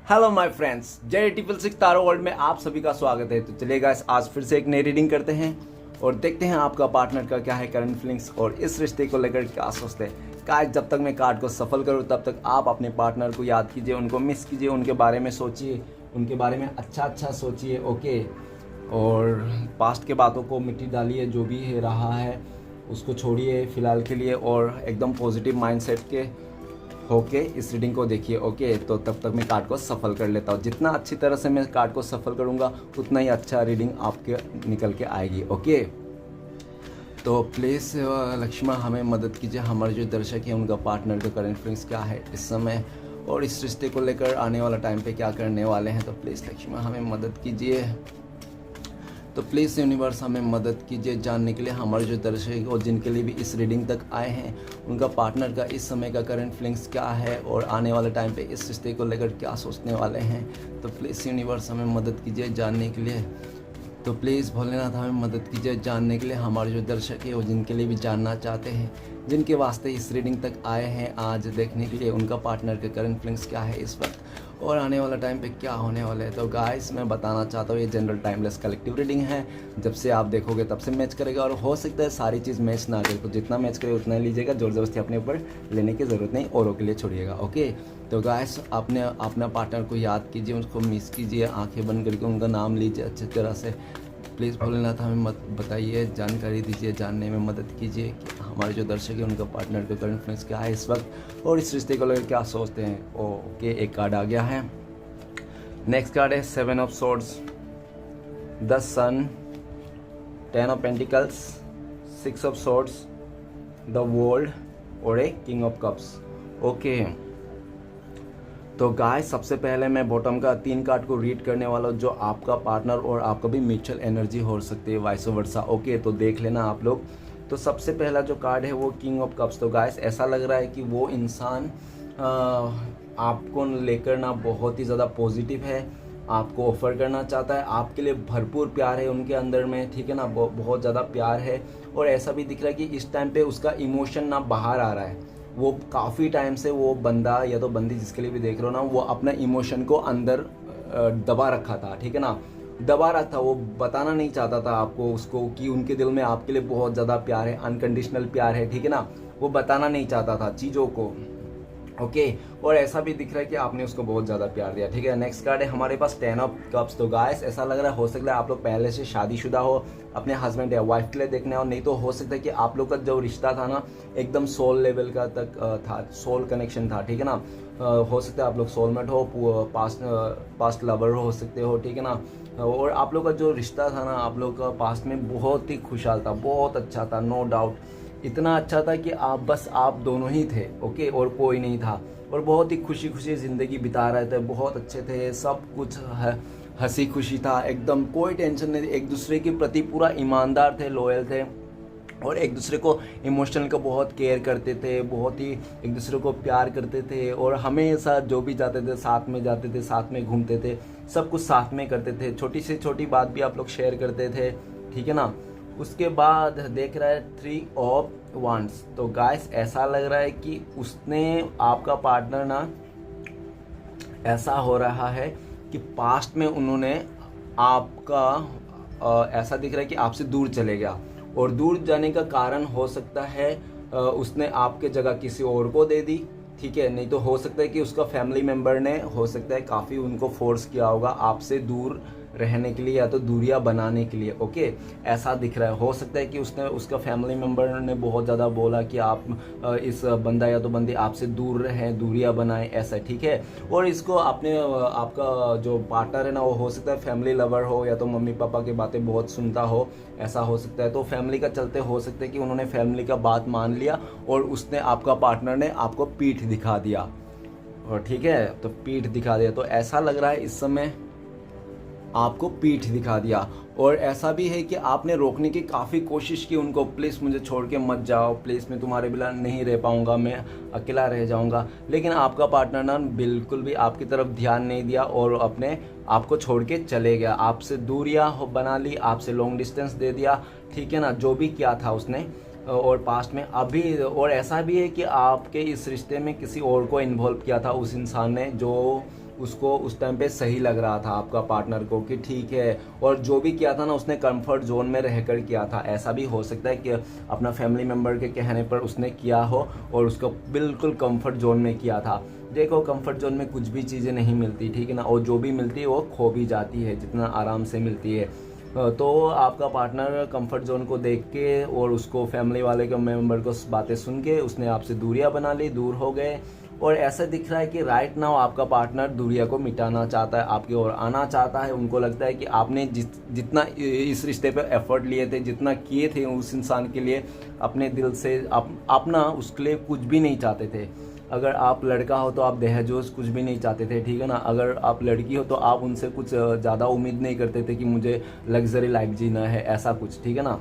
Hello my friends, जय triple six तारो world में आप सभी का स्वागत है। तो चलिए गाइस, आज फिर से एक नई रीडिंग करते हैं और देखते हैं आपका पार्टनर का क्या है करंट फीलिंग्स और इस रिश्ते को लेकर क्या सोचते हैं। गाइस, जब तक मैं कार्ड को सफल करूं तब तक आप अपने पार्टनर को याद कीजिए, उनको मिस कीजिए, उनके बारे में सोचिए, उनके बारे में अच्छा सोचिए, ओके। और पास्ट के बातों को मिट्टी डालिए, जो भी है रहा है उसको छोड़िए फिलहाल के लिए और एकदम पॉजिटिव माइंडसेट के होके इस रीडिंग को देखिए, ओके। तो तब तक मैं कार्ड को सफल कर लेता हूँ। जितना अच्छी तरह से मैं कार्ड को सफल करूँगा उतना ही अच्छा रीडिंग आपके निकल के आएगी, ओके। तो प्लीज़ लक्ष्मण हमें मदद कीजिए, हमारे जो दर्शक हैं उनका पार्टनर का करंट फीलिंग्स क्या है इस समय और इस रिश्ते को लेकर आने वाला टाइम पे क्या करने वाले हैं। तो प्लीज़ लक्ष्मण हमें मदद कीजिए। तो प्लीज़ यूनिवर्स हमें मदद कीजिए जानने के लिए हमारे जो दर्शक और जिनके लिए भी इस रीडिंग तक आए हैं उनका पार्टनर का इस समय का करंट फीलिंग्स क्या है और आने वाले टाइम पे इस रिश्ते को लेकर क्या सोचने वाले हैं। तो प्लीज़ यूनिवर्स हमें मदद कीजिए जानने के लिए। तो प्लीज़ भोलेनाथ हमें मदद कीजिए जानने के लिए हमारे जो दर्शक हैं और जिनके लिए भी जानना चाहते हैं, जिनके वास्ते इस रीडिंग तक आए हैं आज देखने के लिए, उनका पार्टनर के करंट फीलिंग्स क्या है इस वक्त और आने वाला टाइम पे क्या होने वाला है। तो गाइस, मैं बताना चाहता हूँ ये जनरल टाइमलेस कलेक्टिव रीडिंग है। जब से आप देखोगे तब से मैच करेगा और हो सकता है सारी चीज़ मैच ना करे, तो जितना मैच करे उतना ही लीजिएगा, जोर जबरदस्ती अपने ऊपर लेने की ज़रूरत नहीं, औरों के लिए छोड़िएगा, ओके। तो गाइस, आपने अपना पार्टनर को याद कीजिए, उसको मिस कीजिए, आंखें बंद करके उनका नाम लीजिए अच्छी तरह से। प्लीज़ भोलेनाथ हमें मत बताइए, जानकारी दीजिए, जानने में मदद कीजिए कि हमारे जो दर्शक हैं उनका पार्टनर का करंट फीलिंग्स क्या है इस वक्त और इस रिश्ते को लेकर क्या सोचते हैं। ओके, एक कार्ड आ गया है। नेक्स्ट कार्ड है 7 of swords, the sun, 10 of pentacles, 6 of swords, the world और a king of cups, okay. तो गाइस, सबसे पहले मैं बॉटम का 3 कार्ड को रीड करने वाला हूँ जो आपका पार्टनर और आपका भी म्यूचुअल एनर्जी हो सकती है, वाइस वर्सा, ओके। तो देख लेना आप लोग। तो सबसे पहला जो कार्ड है वो किंग ऑफ कप्स। तो गाइस, ऐसा लग रहा है कि वो इंसान आपको लेकर ना बहुत ही ज़्यादा पॉजिटिव है, आपको ऑफर करना चाहता है, आपके लिए भरपूर प्यार है उनके अंदर में, ठीक है ना, बहुत ज़्यादा प्यार है। और ऐसा भी दिख रहा है कि इस टाइम पे उसका इमोशन ना बाहर आ रहा है। वो काफ़ी टाइम से वो बंदा या तो बंदी जिसके लिए भी देख रहे हो ना, वो अपना इमोशन को अंदर दबा रखा था, ठीक है ना, दबा रखा था। वो बताना नहीं चाहता था आपको उसको कि उनके दिल में आपके लिए बहुत ज़्यादा प्यार है, अनकंडीशनल प्यार है, ठीक है ना। वो बताना नहीं चाहता था चीज़ों को, ओके। और ऐसा भी दिख रहा है कि आपने उसको बहुत ज़्यादा प्यार दिया, ठीक है। नेक्स्ट कार्ड है हमारे पास 10 ऑफ कप्स। तो गाइस, ऐसा लग रहा है हो सकता है आप लोग पहले से शादीशुदा हो, अपने हस्बैंड या वाइफ के लिए देखने हो, नहीं तो हो सकता है कि आप लोग का जो रिश्ता था ना एकदम सोल लेवल का तक था, सोल कनेक्शन था, ठीक है ना। हो सकता है आप लोग सोलमेट हो, पास्ट लवर हो सकते हो, ठीक है ना। और आप लोग का जो रिश्ता था ना आप लोग का पास्ट में बहुत ही खुशहाल था, बहुत अच्छा था, नो डाउट। इतना अच्छा था कि आप दोनों ही थे, ओके, और कोई नहीं था। और बहुत ही खुशी खुशी ज़िंदगी बिता रहे थे, बहुत अच्छे थे, सब कुछ हंसी खुशी था, एकदम कोई टेंशन नहीं थी, एक दूसरे के प्रति पूरा ईमानदार थे, लॉयल थे और एक दूसरे को इमोशनल का बहुत केयर करते थे, बहुत ही एक दूसरे को प्यार करते थे और हमेशा जो भी जाते थे साथ में जाते थे, साथ में घूमते थे, सब कुछ साथ में करते थे, छोटी से छोटी बात भी आप लोग शेयर करते थे, ठीक है ना। उसके बाद देख रहा है 3 ऑफ वांड्स। तो गाइस, ऐसा लग रहा है कि उसने आपका पार्टनर ना, ऐसा हो रहा है कि पास्ट में उन्होंने आपका ऐसा दिख रहा है कि आपसे दूर चले गया और दूर जाने का कारण हो सकता है उसने आपके जगह किसी और को दे दी, ठीक है। नहीं तो हो सकता है कि उसका फैमिली मेम्बर ने हो सकता है काफ़ी उनको फोर्स किया होगा आपसे दूर रहने के लिए या तो दूरियां बनाने के लिए, ओके। ऐसा दिख रहा है, हो सकता है कि उसका फैमिली मेम्बर ने बहुत ज़्यादा बोला कि आप इस बंदा या तो बंदी आपसे दूर रहें, दूरियां बनाएं, ऐसा, ठीक है। और इसको आपका जो पार्टनर है ना, वो हो सकता है फैमिली लवर हो या तो मम्मी पापा की बातें बहुत सुनता हो, ऐसा हो सकता है। तो फैमिली का चलते हो सकता है कि उन्होंने फैमिली का बात मान लिया और उसने आपका पार्टनर ने आपको पीठ दिखा दिया, और ठीक है, तो पीठ दिखा दिया। तो ऐसा लग रहा है इस समय आपको पीठ दिखा दिया। और ऐसा भी है कि आपने रोकने की काफ़ी कोशिश की उनको, प्लीज़ मुझे छोड़ के मत जाओ, प्लीज़ मैं तुम्हारे बिना नहीं रह पाऊँगा, मैं अकेला रह जाऊँगा। लेकिन आपका पार्टनर ना बिल्कुल भी आपकी तरफ ध्यान नहीं दिया और अपने आपको छोड़ के चले गया, आपसे दूरियाँ बना ली, आपसे लॉन्ग डिस्टेंस दे दिया, ठीक है ना, जो भी किया था उसने और पास्ट में अभी। और ऐसा भी है कि आपके इस रिश्ते में किसी और को इन्वॉल्व किया था उस इंसान ने, जो उसको उस टाइम पे सही लग रहा था आपका पार्टनर को कि ठीक है, और जो भी किया था ना उसने कंफर्ट जोन में रहकर किया था। ऐसा भी हो सकता है कि अपना फैमिली मेम्बर के कहने पर उसने किया हो और उसको बिल्कुल कंफर्ट जोन में किया था। देखो, कंफर्ट जोन में कुछ भी चीज़ें नहीं मिलती, ठीक है ना, और जो भी मिलती है वो खो भी जाती है जितना आराम से मिलती है। तो आपका पार्टनर कंफर्ट जोन को देख के और उसको फैमिली वाले के मेंबर को बातें सुन के उसने आपसे दूरियां बना ली, दूर हो गए। और ऐसा दिख रहा है कि राइट नाउ आपका पार्टनर दूरिया को मिटाना चाहता है, आपकी ओर आना चाहता है। उनको लगता है कि आपने जितना इस रिश्ते पे एफर्ट लिए थे, जितना किए थे उस इंसान के लिए, अपने दिल से अपना उसके लिए कुछ भी नहीं चाहते थे। अगर आप लड़का हो तो आप दहेज कुछ भी नहीं चाहते थे, ठीक है ना। अगर आप लड़की हो तो आप उनसे कुछ ज़्यादा उम्मीद नहीं करते थे कि मुझे लग्जरी लाइफ जीना है, ऐसा कुछ, ठीक है ना।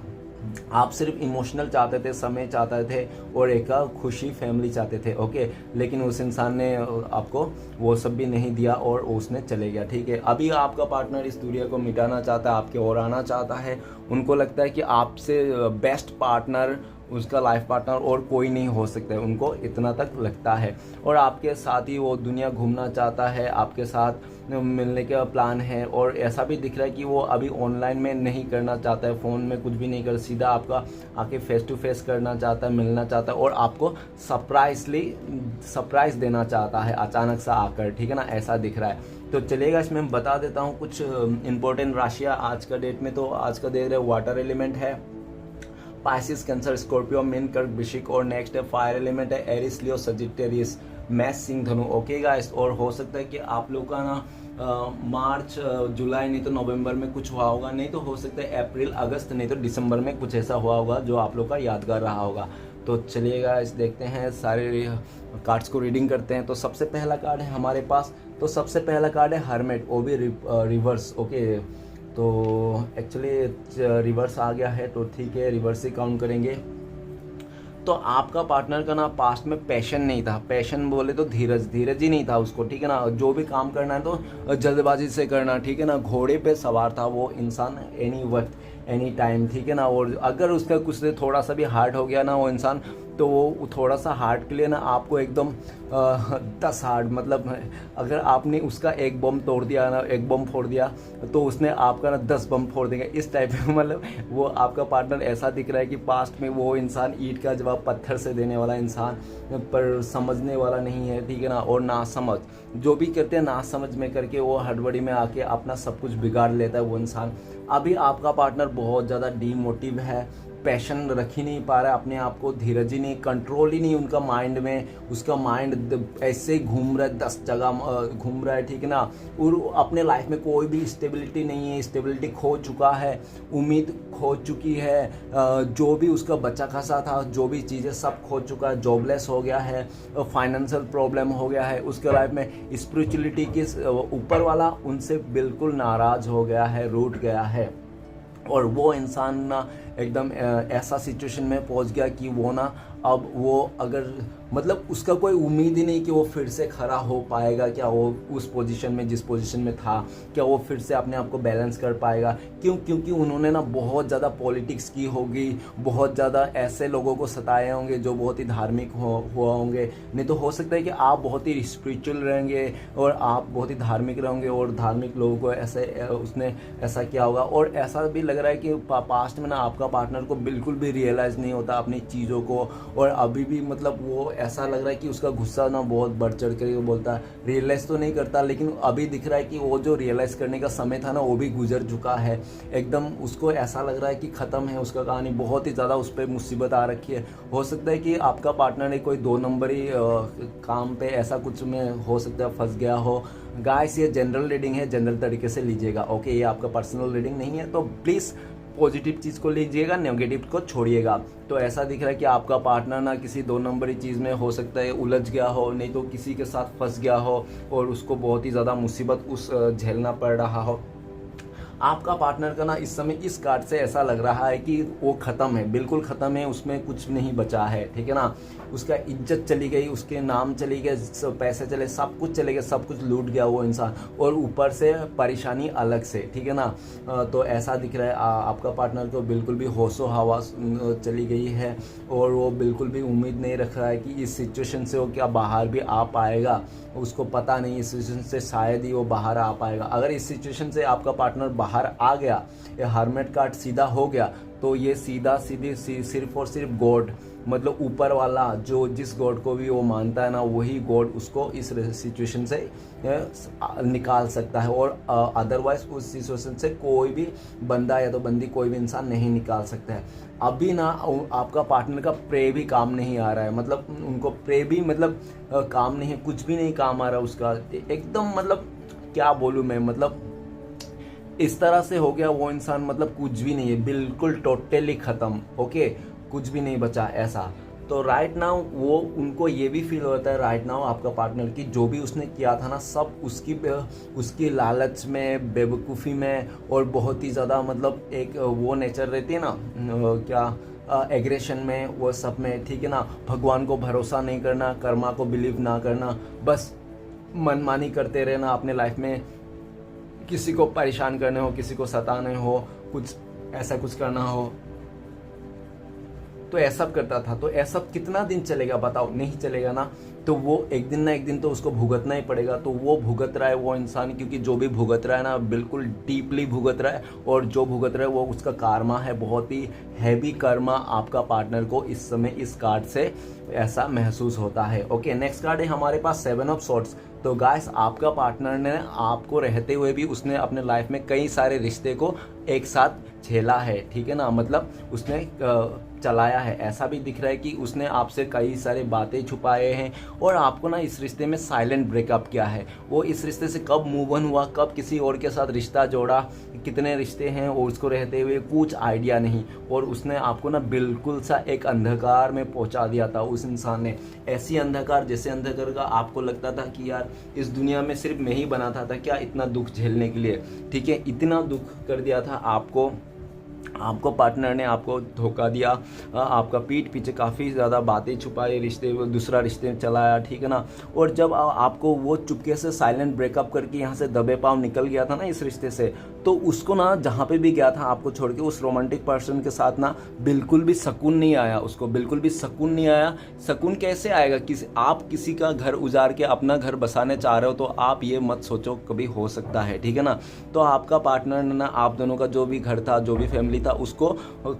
आप सिर्फ इमोशनल चाहते थे, समय चाहते थे और एक खुशी फैमिली चाहते थे, ओके। लेकिन उस इंसान ने आपको वो सब भी नहीं दिया और उसने चले गया, ठीक है। अभी आपका पार्टनर इस दुनिया को मिटाना चाहता है, आपके ओर आना चाहता है। उनको लगता है कि आपसे बेस्ट पार्टनर, उसका लाइफ पार्टनर और कोई नहीं हो सकता है, उनको इतना तक लगता है। और आपके साथ ही वो दुनिया घूमना चाहता है, आपके साथ मिलने का प्लान है। और ऐसा भी दिख रहा है कि वो अभी ऑनलाइन में नहीं करना चाहता है, फ़ोन में कुछ भी नहीं कर, सीधा आपका आके फेस टू फेस करना चाहता है, मिलना चाहता है और आपको सरप्राइज़ देना चाहता है अचानक सा आकर, ठीक है ना, ऐसा दिख रहा है। तो चलेगा, इसमें बता देता हूँ कुछ इंपॉर्टेंट राशियाँ आज का डेट में। तो आज का देख रहे वाटर एलिमेंट है, पाइसिस, कैंसर, स्कॉर्पियो, मीन, कर्क, वृश्चिक। और नेक्स्ट है फायर एलिमेंट है, एरिस, लियो, सजिटेरियस, मैच, सिंह, धनु, ओके गाइस। और हो सकता है कि आप लोग का ना मार्च, जुलाई नहीं तो नवंबर में कुछ हुआ होगा, नहीं तो हो सकता है अप्रैल, अगस्त, नहीं तो दिसंबर में कुछ ऐसा हुआ होगा जो आप लोग का यादगार रहा होगा। तो चलिएगा, इस देखते हैं, सारे कार्ड्स को रीडिंग करते हैं। तो सबसे पहला कार्ड है हमारे पास, तो सबसे पहला कार्ड है हर्मिट, वो भी रिवर्स, ओके। तो एक्चुअली रिवर्स आ गया है, तो ठीक है, रिवर्स ही काउंट करेंगे। तो आपका पार्टनर का ना पास्ट में पैशन नहीं था, पैशन बोले तो धीरज ही नहीं था उसको, ठीक है ना। जो भी काम करना है तो जल्दबाजी से करना, ठीक है ना। घोड़े पे सवार था वो इंसान एनी वक्त, एनी टाइम, ठीक है ना। और अगर उसका कुछ से थोड़ा सा भी हार्ड हो गया ना वो इंसान, तो वो थोड़ा सा हार्ड के लिए ना आपको एकदम 10 हार्ड, मतलब अगर आपने उसका एक बम तोड़ दिया ना, एक बम फोड़ दिया, तो उसने आपका ना 10 बम फोड़ देंगे, इस टाइप में। मतलब वो आपका पार्टनर ऐसा दिख रहा है कि पास्ट में वो इंसान ईंट का जवाब पत्थर से देने वाला इंसान, पर समझने वाला नहीं है, ठीक है ना। और ना समझ जो भी करते हैं, ना समझ में करके वो हड़बड़ी में आके अपना सब कुछ बिगाड़ लेता है वो इंसान। अभी आपका पार्टनर बहुत ज़्यादा डीमोटिव है, पैशन रख ही नहीं पा रहा है अपने आप को, धीरज ही नहीं, कंट्रोल ही नहीं उनका माइंड में। उसका माइंड ऐसे घूम रहा है, 10 जगह घूम रहा है, ठीक है ना। और अपने लाइफ में कोई भी स्टेबिलिटी नहीं है, स्टेबिलिटी खो चुका है, उम्मीद खो चुकी है, जो भी उसका बच्चा खासा था, जो भी चीज़ें सब खो चुका है, जॉबलेस हो गया है, फाइनेंशियल प्रॉब्लम हो गया है उसके लाइफ में। स्पिरिचुअलिटी के ऊपर वाला उनसे बिल्कुल नाराज़ हो गया है, रूठ गया है। और वो इंसान ना एकदम ऐसा सिचुएशन में पहुंच गया कि वो ना अब वो अगर मतलब उसका कोई उम्मीद ही नहीं कि वो फिर से खड़ा हो पाएगा, क्या वो उस पोजीशन में जिस पोजीशन में था, क्या वो फिर से अपने आप को बैलेंस कर पाएगा। क्योंकि उन्होंने ना बहुत ज़्यादा पॉलिटिक्स की होगी, बहुत ज़्यादा ऐसे लोगों को सताए होंगे जो बहुत ही धार्मिक हुआ होंगे। नहीं तो हो सकता है कि आप बहुत ही स्पिरिचुअल रहेंगे और आप बहुत ही धार्मिक रहेंगे और धार्मिक लोगों को ऐसे उसने ऐसा किया होगा। और ऐसा भी लग रहा है कि पास्ट में ना आपका पार्टनर को बिल्कुल भी रियलाइज़ नहीं होता अपनी चीज़ों को, और अभी भी मतलब वो ऐसा लग रहा है कि उसका गुस्सा ना बहुत बढ़ चढ़ कर बोलता है, रियलाइज़ तो नहीं करता, लेकिन अभी दिख रहा है कि वो जो रियलाइज़ करने का समय था ना वो भी गुजर चुका है एकदम। उसको ऐसा लग रहा है कि ख़त्म है उसका कहानी, बहुत ही ज़्यादा उस पर मुसीबत आ रखी है। हो सकता है कि आपका पार्टनर ने कोई 2 नंबरी काम पे ऐसा कुछ में हो सकता है फंस गया हो। गाइस, ये जनरल रीडिंग है, जनरल तरीके से लीजिएगा, ओके। ये आपका पर्सनल रीडिंग नहीं है, तो प्लीज़ पॉजिटिव चीज़ को लीजिएगा, नेगेटिव को छोड़िएगा। तो ऐसा दिख रहा है कि आपका पार्टनर ना किसी 2 नंबरी चीज़ में हो सकता है उलझ गया हो, नहीं तो किसी के साथ फंस गया हो और उसको बहुत ही ज़्यादा मुसीबत झेलना पड़ रहा हो। आपका पार्टनर का ना इस समय इस कार्ड से ऐसा लग रहा है कि वो ख़त्म है, बिल्कुल ख़त्म है, उसमें कुछ नहीं बचा है, ठीक है ना। उसका इज्जत चली गई, उसके नाम चली गए, पैसे चले, सब कुछ चले गए, सब कुछ लूट गया वो इंसान, और ऊपर से परेशानी अलग से, ठीक है ना। तो ऐसा दिख रहा है आपका पार्टनर को बिल्कुल भी होशो हवास चली गई है, और वो बिल्कुल भी उम्मीद नहीं रख रहा है कि इस सिचुएशन से वो क्या बाहर भी आ पाएगा। उसको पता नहीं इस सिचुएशन से शायद ही वो बाहर आ पाएगा। अगर इस सिचुएशन से आपका पार्टनर बाहर आ गया, ये हर्मिट कार्ड सीधा हो गया, तो ये सीधा सीधी सिर्फ और सिर्फ गॉड, मतलब ऊपर वाला जो जिस गॉड को भी वो मानता है ना, वही गॉड उसको इस सिचुएशन से निकाल सकता है, और अदरवाइज उस सिचुएशन से कोई भी बंदा या तो बंदी, कोई भी इंसान नहीं निकाल सकता है। अभी ना आपका पार्टनर का प्रे भी काम नहीं आ रहा है, मतलब उनको प्रे भी मतलब काम नहीं है, कुछ भी नहीं काम आ रहा उसका, एकदम मतलब क्या बोलूँ मैं, मतलब इस तरह से हो गया वो इंसान, मतलब कुछ भी नहीं है, बिल्कुल टोटली ख़त्म, ओके, कुछ भी नहीं बचा ऐसा। तो राइट नाउ वो उनको ये भी फील होता है राइट नाउ आपका पार्टनर की जो भी उसने किया था ना, सब उसकी लालच में, बेवकूफ़ी में, और बहुत ही ज़्यादा मतलब एक वो नेचर रहती है ना, क्या एग्रेशन में, वो सब में, ठीक है ना। भगवान को भरोसा नहीं करना, कर्मा को बिलीव ना करना, बस मनमानी करते रहना अपने लाइफ में, किसी को परेशान करने हो, किसी को सताने हो, कुछ ऐसा कुछ करना हो, तो ऐसा करता था। तो ऐसा कितना दिन चलेगा बताओ, नहीं चलेगा ना। तो वो एक दिन ना एक दिन तो उसको भुगतना ही पड़ेगा। तो वो भुगत रहा है वो इंसान, क्योंकि जो भी भुगत रहा है ना बिल्कुल डीपली भुगत रहा है, और जो भुगत रहा है वो उसका कर्मा है, बहुत ही हैवी कर्मा आपका पार्टनर को इस समय इस कार्ड से ऐसा महसूस होता है। ओके, नेक्स्ट कार्ड है हमारे पास 7 ऑफ सॉर्ड्स। तो गाइस आपका पार्टनर ने आपको रहते हुए भी उसने अपने लाइफ में कई सारे रिश्ते को एक साथ झेला है, ठीक है ना, मतलब उसने चलाया है। ऐसा भी दिख रहा है कि उसने आपसे कई सारे बातें छुपाए हैं, और आपको ना इस रिश्ते में साइलेंट ब्रेकअप किया है। वो इस रिश्ते से कब मूव ऑन हुआ, कब किसी और के साथ रिश्ता जोड़ा, कितने रिश्ते हैं और उसको रहते हुए कुछ आइडिया नहीं, और उसने आपको ना बिल्कुल सा एक अंधकार में पहुंचा दिया था उस इंसान ने। ऐसी अंधकार, जैसे अंधकार का आपको लगता था कि यार इस दुनिया में सिर्फ मैं ही बना था क्या इतना दुख झेलने के लिए, ठीक है, इतना दुख कर दिया था आपको पार्टनर ने, आपको धोखा दिया, आपका पीठ पीछे काफ़ी ज़्यादा बातें छुपाई, रिश्ते दूसरा रिश्ते चलाया, ठीक है ना। और जब आपको वो चुपके से साइलेंट ब्रेकअप करके यहाँ से दबे पाँव निकल गया था ना इस रिश्ते से, तो उसको ना जहाँ पे भी गया था आपको छोड़ के उस रोमांटिक पर्सन के साथ ना बिल्कुल भी सुकून नहीं आया, उसको बिल्कुल भी सुकून नहीं आया। सुकून कैसे आएगा, आप किसी का घर उजाड़ के अपना घर बसाने चाह रहे हो, तो आप ये मत सोचो कभी हो सकता है, ठीक है ना। तो आपका पार्टनर ने ना आप दोनों का जो भी घर था, जो भी फैमिली था, उसको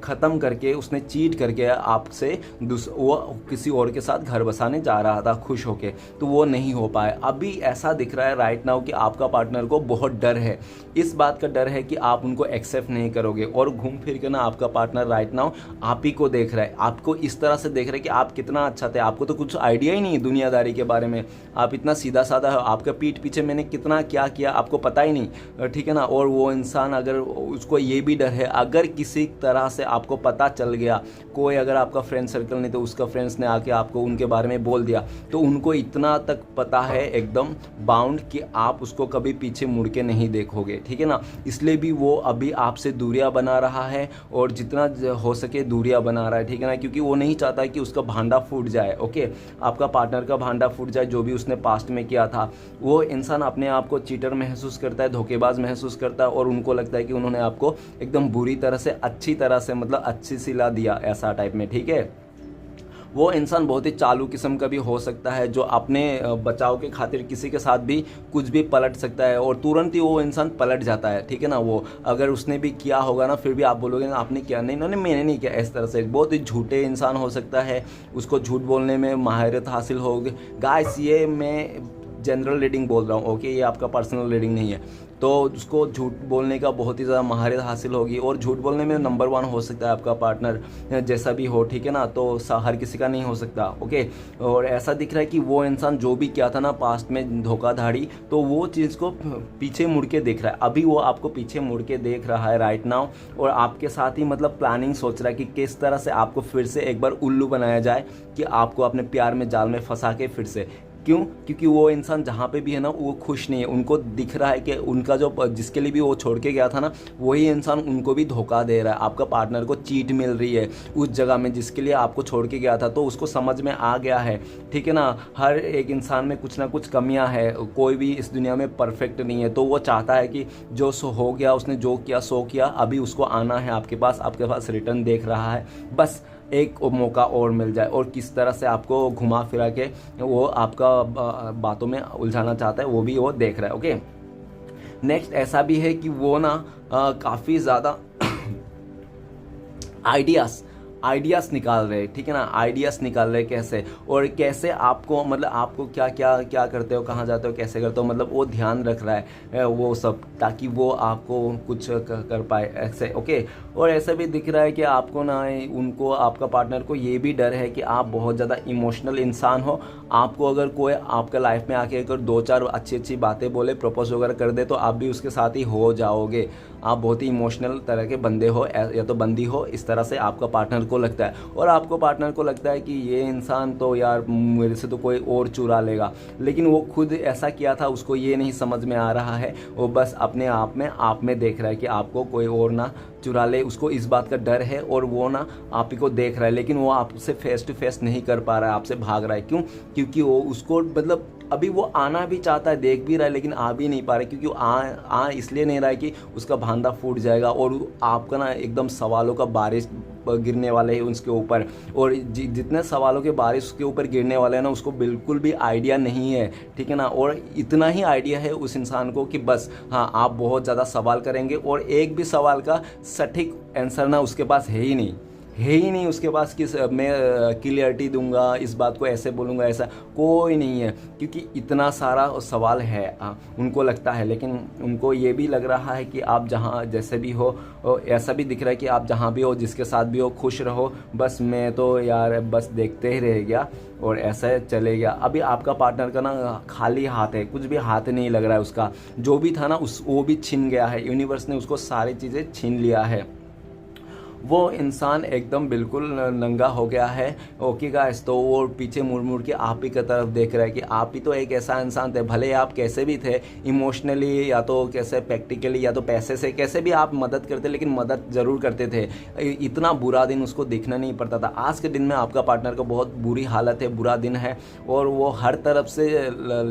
ख़त्म करके, उसने चीट करके आपसे वो किसी और के साथ घर बसाने जा रहा था खुश होके, तो वो नहीं हो पाया। अभी ऐसा दिख रहा है राइट नाउ कि आपका पार्टनर को बहुत डर है, इस बात का डर है कि आप उनको एक्सेप्ट नहीं करोगे, और घूम फिर के ना आपका पार्टनर राइट नाउ आप ही को देख रहा है, आपको इस तरह से देख रहा है कि आप कितना अच्छा थे, आपको तो कुछ आइडिया ही नहीं है दुनियादारी के बारे में, आप इतना सीधा साधा हो, आपका पीठ पीछे मैंने कितना क्या किया आपको पता ही नहीं, ठीक है ना। और वो इंसान अगर उसको ये भी डर है, अगर किसी तरह से आपको पता चल गया, कोई अगर आपका फ्रेंड सर्कल नहीं तो उसका फ्रेंड्स ने आके आपको उनके बारे में बोल दिया, तो उनको इतना तक पता है एकदम बाउंड कि आप उसको कभी पीछे मुड़ के नहीं देखोगे, ठीक है ना। इसलिए भी वो अभी आपसे दूरियां बना रहा है, और जितना हो सके दूरियां बना रहा है, ठीक है ना, क्योंकि वो नहीं चाहता कि उसका भांडा फूट जाए। ओके, आपका पार्टनर का भांडा फूट जाए, जो भी उसने पास्ट में किया था। वो इंसान अपने आप को चीटर महसूस करता है, धोखेबाज महसूस करता है, और उनको लगता है कि उन्होंने आपको एकदम बुरी तरह से, अच्छी तरह से, मतलब अच्छी सिला दिया, ऐसा टाइप में, ठीक है। वो इंसान बहुत ही चालू किस्म का भी हो सकता है, जो अपने बचाव के खातिर किसी के साथ भी कुछ भी पलट सकता है, और तुरंत ही वो इंसान पलट जाता है, ठीक है ना। वो अगर उसने भी किया होगा ना, फिर भी आप बोलोगे ना आपने किया, नहीं मैंने नहीं किया, इस तरह से बहुत ही झूठे इंसान हो सकता है, उसको झूठ बोलने में महारत हासिल होगी। गाइस ये मैं जनरल रीडिंग बोल रहा हूँ, ओके, ये आपका पर्सनल रीडिंग नहीं है। तो उसको झूठ बोलने का बहुत ही ज़्यादा महारत हासिल होगी, और झूठ बोलने में नंबर 1 हो सकता है आपका पार्टनर, जैसा भी हो, ठीक है ना। तो हर किसी का नहीं हो सकता, ओके। और ऐसा दिख रहा है कि वो इंसान जो भी किया था ना पास्ट में धोखाधड़ी, तो वो चीज़ को पीछे मुड़ के देख रहा है, अभी वो आपको पीछे मुड़ के देख रहा है राइट नाउ, और आपके साथ ही मतलब प्लानिंग सोच रहा है कि किस तरह से आपको फिर से एक बार उल्लू बनाया जाए, कि आपको अपने प्यार में जाल में फंसा के फिर से क्यों? क्योंकि वो इंसान जहाँ पे भी है ना वो खुश नहीं है। उनको दिख रहा है कि उनका जो जिसके लिए भी वो छोड़ के गया था ना, वही इंसान उनको भी धोखा दे रहा है। आपका पार्टनर को चीट मिल रही है उस जगह में जिसके लिए आपको छोड़ के गया था, तो उसको समझ में आ गया है, ठीक है ना। हर एक इंसान में कुछ ना कुछ कमियां है, कोई भी इस दुनिया में परफेक्ट नहीं है। तो वो चाहता है कि जो सो हो गया, उसने जो किया सो किया, अभी उसको आना है आपके पास रिटर्न देख रहा है, बस एक मौका और मिल जाए। और किस तरह से आपको घुमा फिरा के वो आपका बातों में उलझाना चाहता है, वो भी वो देख रहा है। ओके, नेक्स्ट ऐसा भी है कि वो ना काफ़ी ज़्यादा आइडियाज़ निकाल रहे हैं, ठीक है ना। आइडियाज़ निकाल रहे हैं कैसे, और कैसे आपको मतलब आपको क्या क्या क्या करते हो, कहाँ जाते हो, कैसे करते हो, मतलब वो ध्यान रख रहा है वो सब, ताकि वो आपको कुछ कर पाए ऐसे। ओके, और ऐसा भी दिख रहा है कि आपको ना उनको, आपका पार्टनर को ये भी डर है कि आप बहुत ज़्यादा इमोशनल इंसान हो। आपको अगर कोई आपका लाइफ में आके अगर 2-4 अच्छी बातें बोले, प्रपोज वगैरह कर दे, तो आप भी उसके साथ ही हो जाओगे। आप बहुत ही इमोशनल तरह के बंदे हो या तो बंदी हो, इस तरह से आपका पार्टनर को लगता है। और आपको पार्टनर को लगता है कि ये इंसान तो यार मेरे से तो कोई और चुरा लेगा, लेकिन वो खुद ऐसा किया था, उसको ये नहीं समझ में आ रहा है। वो बस अपने आप में देख रहा है कि आपको कोई और ना चुरा ले। उसको इस बात का डर है और वो ना आप ही को देख रहा है, लेकिन वो आपसे फेस टू फेस नहीं कर पा रहा है, आपसे भाग रहा है। क्यों? क्योंकि वो उसको मतलब अभी वो आना भी चाहता है, देख भी रहा है, लेकिन आ भी नहीं पा रहा है। क्योंकि वो आ इसलिए नहीं रहा है कि उसका भांदा फूट जाएगा और आपका ना एकदम सवालों का बारिश गिरने वाले हैं उसके ऊपर। और जितने सवालों के बारिश उसके ऊपर गिरने वाले हैं ना, उसको बिल्कुल भी आइडिया नहीं है, ठीक है ना। और इतना ही आइडिया है उस इंसान को कि बस हाँ, आप बहुत ज़्यादा सवाल करेंगे और एक भी सवाल का सटीक आंसर ना उसके पास है ही नहीं उसके पास कि मैं क्लियरिटी दूंगा, इस बात को ऐसे बोलूँगा, ऐसा कोई नहीं है। क्योंकि इतना सारा सवाल है उनको लगता है, लेकिन उनको ये भी लग रहा है कि आप जहाँ जैसे भी हो, ऐसा भी दिख रहा है कि आप जहाँ भी हो, जिसके साथ भी हो, खुश रहो। बस मैं तो यार बस देखते ही रह गया और ऐसा चले गया। अभी आपका पार्टनर का ना खाली हाथ है, कुछ भी हाथ नहीं लग रहा है उसका। जो भी था ना वो भी छिन गया है, यूनिवर्स ने उसको सारी चीज़ें छीन लिया है। वो इंसान एकदम बिल्कुल नंगा हो गया है। ओके गाइस, तो वो पीछे मुड़ के आप ही की तरफ देख रहा है कि आप ही तो एक ऐसा इंसान थे, भले आप कैसे भी थे, इमोशनली या तो कैसे प्रैक्टिकली या तो पैसे से कैसे भी आप मदद करते, लेकिन मदद ज़रूर करते थे। इतना बुरा दिन उसको देखना नहीं पड़ता था। आज के दिन में आपका पार्टनर को बहुत बुरी हालत है, बुरा दिन है और वो हर तरफ से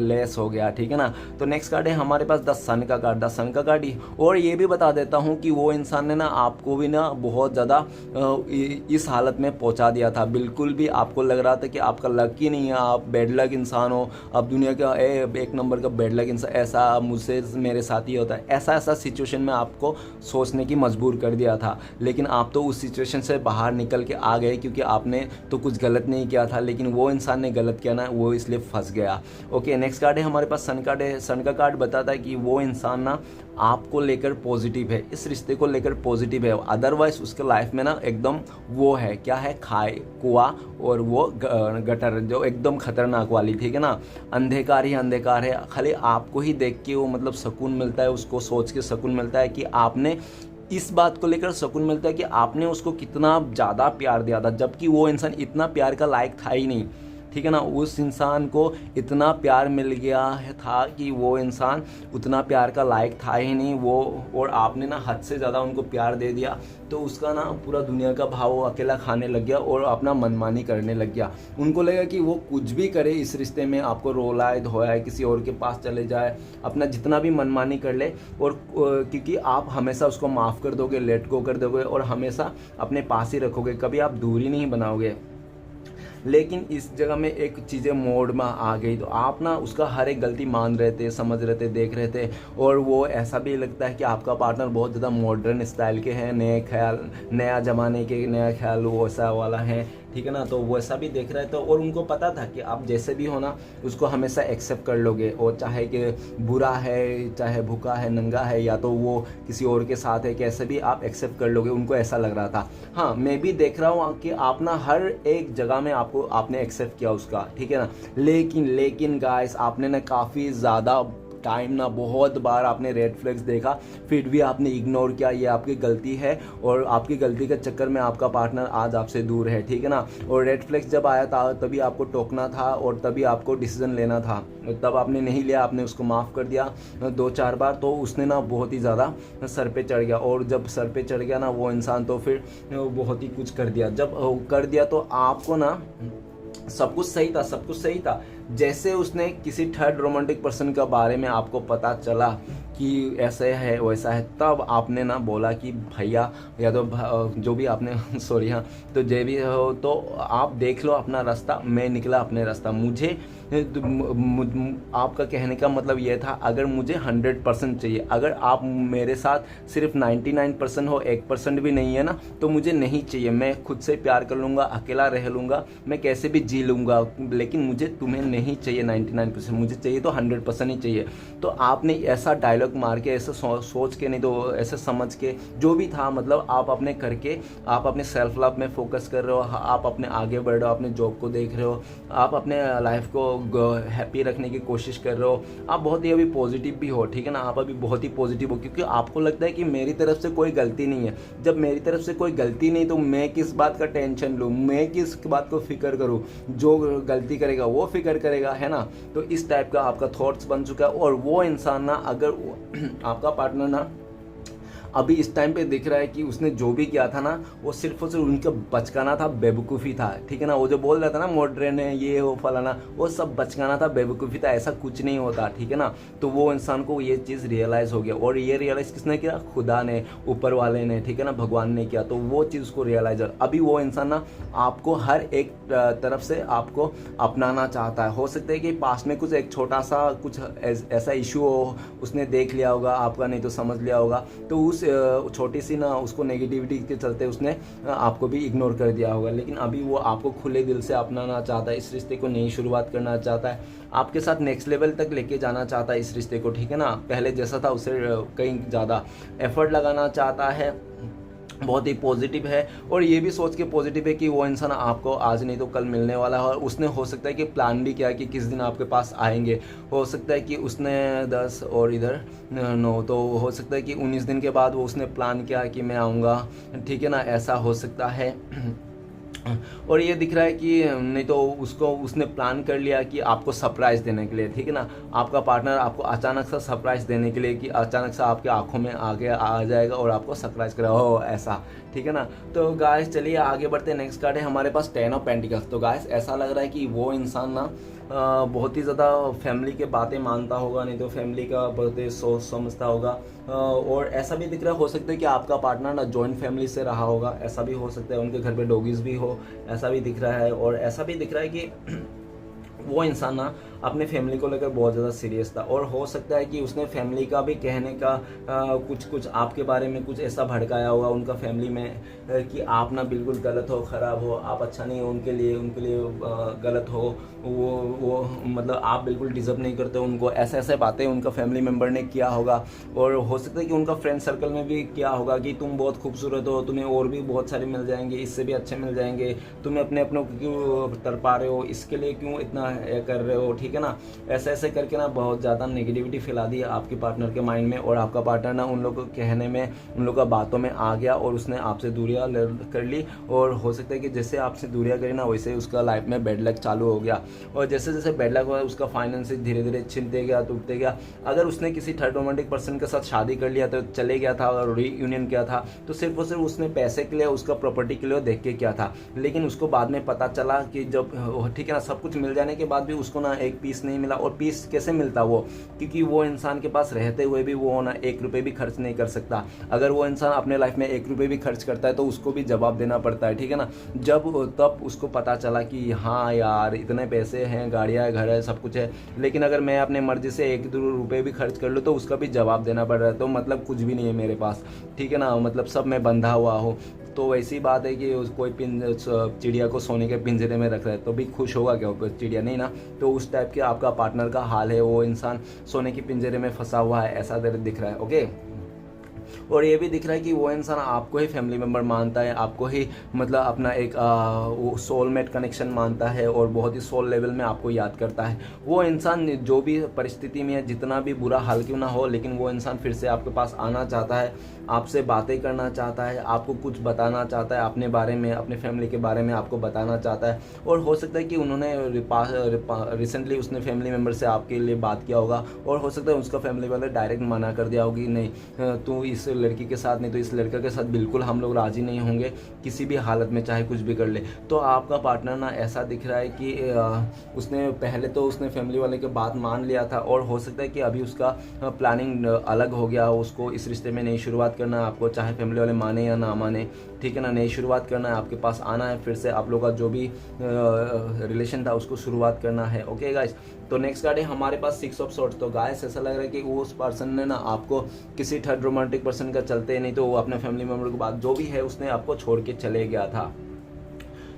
लेस हो गया, ठीक है ना। तो नेक्स्ट कार्ड है हमारे पास द सन का कार्ड ही। और ये भी बता देता हूँ कि वो इंसान ने ना आपको भी ना बहुत ज़्यादा इस हालत में पहुंचा दिया था। बिल्कुल भी आपको लग रहा था कि आपका लक ही नहीं है, आप बैड लक इंसान हो, आप दुनिया का एक नंबर का बैड लक इंसान, ऐसा मुझसे मेरे साथ ही होता है। ऐसा सिचुएशन में आपको सोचने की मजबूर कर दिया था, लेकिन आप तो उस सिचुएशन से बाहर निकल के आ गए, क्योंकि आपने तो कुछ गलत नहीं किया था, लेकिन वो इंसान ने गलत किया ना, वो इसलिए फंस गया। ओके, नेक्स्ट कार्ड है हमारे पास सन कार्ड है। सन का कार्ड बताता है कि वो इंसान ना आपको लेकर पॉजिटिव है, इस रिश्ते को लेकर पॉजिटिव है। अदरवाइज उसके लाइफ में ना एकदम वो है, क्या है, खाए कुआ और वो गटर, जो एकदम खतरनाक वाली, ठीक है ना। अंधकार ही अंधकार है, खाली आपको ही देख के वो मतलब सुकून मिलता है, उसको सोच के सुकून मिलता है कि आपने इस बात को लेकर सुकून मिलता है कि आपने उसको कितना ज़्यादा प्यार दिया था, जबकि वो इंसान इतना प्यार का लायक था ही नहीं, ठीक है ना। उस इंसान को इतना प्यार मिल गया है था कि वो इंसान उतना प्यार का लायक था ही नहीं वो, और आपने ना हद से ज़्यादा उनको प्यार दे दिया, तो उसका ना पूरा दुनिया का भाव वो अकेला खाने लग गया और अपना मनमानी करने लग गया। उनको लगा कि वो कुछ भी करे इस रिश्ते में, आपको रोलाए धोया, किसी और के पास चले जाए, अपना जितना भी मनमानी कर ले, और क्योंकि आप हमेशा उसको माफ़ कर दोगे, लेट गो कर दोगे और हमेशा अपने पास ही रखोगे, कभी आप दूरी नहीं बनाओगे। लेकिन इस जगह में एक चीज़ें मोड़ में आ गई, तो आप ना उसका हर एक गलती मान रहे थे, समझ रहे थे, देख रहे थे। और वो ऐसा भी लगता है कि आपका पार्टनर बहुत ज़्यादा मॉडर्न स्टाइल के हैं, नए ख्याल, नया ज़माने के नया ख्याल वो ऐसा वाला है, ठीक है ना। तो वो ऐसा भी देख रहे थे और उनको पता था कि आप जैसे भी हो ना उसको हमेशा एक्सेप्ट कर लोगे, और चाहे कि बुरा है, चाहे भूखा है, नंगा है, या तो वो किसी और के साथ है, कैसे भी आप एक्सेप्ट कर लोगे, उनको ऐसा लग रहा था। हाँ, मैं भी देख रहा हूँ कि आप ना हर एक जगह में आपने एक्सेप्ट किया उसका, ठीक है ना। लेकिन गाइस, आपने ना काफ़ी ज़्यादा टाइम ना बहुत बार आपने रेड फ्लैग्स देखा, फिर भी आपने इग्नोर किया, ये आपकी गलती है और आपकी गलती के चक्कर में आपका पार्टनर आज आपसे दूर है, ठीक है ना। और रेड फ्लैग्स जब आया था तभी आपको टोकना था और तभी आपको डिसीजन लेना था, तब आपने नहीं लिया, आपने उसको माफ़ कर दिया 2-4 बार, तो उसने ना बहुत ही ज़्यादा सर पे चढ़ गया। और जब सर पे चढ़ गया ना वो इंसान, तो फिर बहुत ही कुछ कर दिया। जब कर दिया तो आपको ना सब कुछ सही था, सब कुछ सही था। जैसे उसने किसी थर्ड रोमांटिक पर्सन के बारे में आपको पता चला कि ऐसे है वैसा है, तब आपने ना बोला कि भैया या तो जो भी आपने सॉरी हाँ, तो जो भी हो तो आप देख लो अपना रास्ता, मैं निकला अपने रास्ता। मुझे आपका कहने का मतलब ये था, अगर मुझे 100% चाहिए, अगर आप मेरे साथ सिर्फ 99% हो, 1% भी नहीं है ना, तो मुझे नहीं चाहिए। मैं खुद से प्यार कर लूँगा, अकेला रह लूँगा, मैं कैसे भी जी लूँगा, लेकिन मुझे तुम्हें नहीं चाहिए 99%, मुझे चाहिए तो 100% ही चाहिए। तो आपने ऐसा डायलॉग मार के, ऐसे सोच के, नहीं तो ऐसे समझ के, जो भी था, मतलब आप अपने करके आप अपने सेल्फ लव में फोकस कर रहे हो, आप अपने आगे बढ़ रहे हो, अपने जॉब को देख रहे हो, आप अपने लाइफ को हैप्पी रखने की कोशिश कर रहे हो, आप बहुत ही अभी पॉजिटिव भी हो, ठीक है ना, आप अभी बहुत ही पॉजिटिव हो, क्योंकि आपको लगता है कि मेरी तरफ से कोई गलती नहीं है। जब मेरी तरफ से कोई गलती नहीं तो मैं किस बात का टेंशन लूँ, मैं किस बात को फिक्र करूँ, जो गलती करेगा वो फिक्र करेगा, है ना। तो इस टाइप का आपका थॉट्स बन चुका है। और वो इंसान ना, अगर आपका पार्टनर ना अभी इस टाइम पे दिख रहा है कि उसने जो भी किया था ना, वो सिर्फ और सिर्फ उनका बचकाना था, बेवकूफ़ी था, ठीक है ना। वो जो बोल रहा था ना मॉडर्न है, ये वो फलाना, वो सब बचकाना था, बेवकूफ़ी था, ऐसा कुछ नहीं होता, ठीक है ना। तो वो इंसान को ये चीज़ रियलाइज़ हो गया, और ये रियलाइज़ किसने किया? खुदा ने, ऊपर वाले ने, ठीक है ना, भगवान ने किया। तो वो चीज़ उसको रियलाइज, अभी वो इंसान ना आपको हर एक तरफ से आपको अपनाना चाहता है। हो सकता है कि पास्ट में कुछ एक छोटा सा कुछ ऐसा इशू हो, उसने देख लिया होगा आपका, नहीं तो समझ लिया होगा, तो उस छोटी सी ना उसको नेगेटिविटी के चलते उसने आपको भी इग्नोर कर दिया होगा। लेकिन अभी वो आपको खुले दिल से अपनाना चाहता है, इस रिश्ते को नई शुरुआत करना चाहता है, आपके साथ नेक्स्ट लेवल तक लेके जाना चाहता है इस रिश्ते को, ठीक है ना। पहले जैसा था उससे कहीं ज़्यादा एफर्ट लगाना चाहता है, बहुत ही पॉजिटिव है। और ये भी सोच के पॉजिटिव है कि वो इंसान आपको आज नहीं तो कल मिलने वाला है, और उसने हो सकता है कि प्लान भी किया कि किस दिन आपके पास आएंगे। हो सकता है कि उसने 10 और इधर 9, तो हो सकता है कि 19 दिन के बाद वो उसने प्लान किया कि मैं आऊँगा, ठीक है ना, ऐसा हो सकता है। और ये दिख रहा है कि नहीं तो उसको उसने प्लान कर लिया कि आपको सरप्राइज़ देने के लिए, ठीक है ना, आपका पार्टनर आपको अचानक सा सरप्राइज़ देने के लिए, कि अचानक से आपके आंखों में आगे आ जाएगा और आपको सरप्राइज़ करेगा, हो ऐसा, ठीक है ना। तो गाइस चलिए आगे बढ़ते हैं। नेक्स्ट कार्ड है हमारे पास 10 ऑफ पेंटिकल्स। तो गाइस ऐसा लग रहा है कि वो इंसान ना बहुत ही ज़्यादा फैमिली के बातें मानता होगा, नहीं तो फैमिली का बहुत ही सोच समझता होगा। और ऐसा भी दिख रहा हो सकता है कि आपका पार्टनर ना जॉइंट फैमिली से रहा होगा, ऐसा भी हो सकता है, उनके घर पे डॉगीज़ भी हो, ऐसा भी दिख रहा है। और ऐसा भी दिख रहा है कि वो इंसान ना अपने फैमिली को लेकर बहुत ज़्यादा सीरियस था, और हो सकता है कि उसने फैमिली का भी कहने का कुछ आपके बारे में कुछ ऐसा भड़काया होगा उनका फैमिली में, कि आप ना बिल्कुल गलत हो, ख़राब हो, आप अच्छा नहीं हो उनके लिए गलत हो, वो मतलब आप बिल्कुल डिज़र्व नहीं करते उनको, ऐसे ऐसे बातें उनका फैमिली मेम्बर ने किया होगा। और हो सकता है कि उनका फ्रेंड सर्कल में भी किया होगा कि तुम बहुत खूबसूरत हो, तुम्हें और भी बहुत सारे मिल जाएंगे, इससे भी अच्छे मिल जाएंगे, तुम्हें अपनों को क्यों तरपा रहे हो, इसके लिए क्यों इतना कर रहे हो, ठीक है ना। ऐसे ऐसे करके ना बहुत ज़्यादा नेगेटिविटी फैला दी आपके पार्टनर के माइंड में, और आपका पार्टनर ना उन लोगों के कहने में, उन लोगों का बातों में आ गया, और उसने आपसे दूरियां कर ली। और हो सकता है कि जैसे आपसे दूरियां करी ना, वैसे उसका लाइफ में बैड लक चालू हो गया, और जैसे जैसे बैड लक हुआ उसका फाइनेंस धीरे धीरे छिनते गया, टूटते गया। अगर उसने किसी थर्ड रोमांटिक पर्सन के साथ शादी कर लिया, तो चले गया था और रीयूनियन किया था, तो सिर्फ और सिर्फ उसने पैसे के लिए, उसका प्रॉपर्टी के लिए देख के किया था। लेकिन उसको बाद में पता चला कि जब, ठीक है ना, सब कुछ मिल जाने के बाद भी उसको ना एक पीस नहीं मिला। और पीस कैसे मिलता वो, क्योंकि वो इंसान के पास रहते हुए भी वो ना 1 रुपये भी खर्च नहीं कर सकता। अगर वो इंसान अपने लाइफ में 1 रुपये भी खर्च करता है तो उसको भी जवाब देना पड़ता है, ठीक है ना। तब उसको पता चला कि हाँ यार, इतने पैसे हैं, गाड़ियाँ है, घर है, सब कुछ है, लेकिन अगर मैं अपने मर्जी से 1-2 रुपये भी खर्च कर लूँ तो उसका भी जवाब देना पड़ रहा है, तो मतलब कुछ भी नहीं है मेरे पास, ठीक है ना, मतलब सब मैं बंधा हुआ हूँ। तो वैसी बात है कि कोई चिड़िया को सोने के पिंजरे में रख रहा है तो भी खुश होगा क्या चिड़िया, नहीं ना। तो उस टाइप के आपका पार्टनर का हाल है, वो इंसान सोने के पिंजरे में फंसा हुआ है, ऐसा दिख रहा है। ओके, और ये भी दिख रहा है कि वो इंसान आपको ही फैमिली मेम्बर मानता है, आपको ही मतलब अपना एक वो सोलमेट कनेक्शन मानता है और बहुत ही सोल लेवल में आपको याद करता है। वो इंसान जो भी परिस्थिति में है, जितना भी बुरा हाल क्यों ना हो, लेकिन वो इंसान फिर से आपके पास आना चाहता है, आपसे बातें करना चाहता है, आपको कुछ बताना चाहता है अपने बारे में, अपने फैमिली के बारे में आपको बताना चाहता है। और हो सकता है कि उन्होंने रिसेंटली उसने फैमिली मेम्बर से आपके लिए बात किया होगा और हो सकता है उसका फैमिली वाले डायरेक्ट मना कर दिया होगी, नहीं तू इस लड़की के साथ नहीं तो इस लड़के के साथ बिल्कुल हम लोग राज़ी नहीं होंगे किसी भी हालत में, चाहे कुछ भी कर ले। तो आपका पार्टनर ना ऐसा दिख रहा है कि उसने पहले तो उसने फैमिली वाले की बात मान लिया था और हो सकता है कि अभी उसका प्लानिंग अलग हो गया, उसको इस रिश्ते में नई शुरुआत करना है आपको, चाहे फैमिली वाले माने या ना माने, ठीक है ना। नई शुरुआत करना है, आपके पास आना है, फिर से आप लोग का जो भी रिलेशन था उसको शुरुआत करना है। ओके गाइस, तो नेक्स्ट कार्ड है हमारे पास 6 ऑफ सॉर्ड्स। तो गाइस ऐसा लग रहा है कि वो उस पर्सन ने ना आपको किसी थर्ड रोमांटिक पर्सन का चलते, नहीं तो वो अपने फैमिली मेम्बर के बाद जो भी है उसने आपको छोड़ के चले गया था।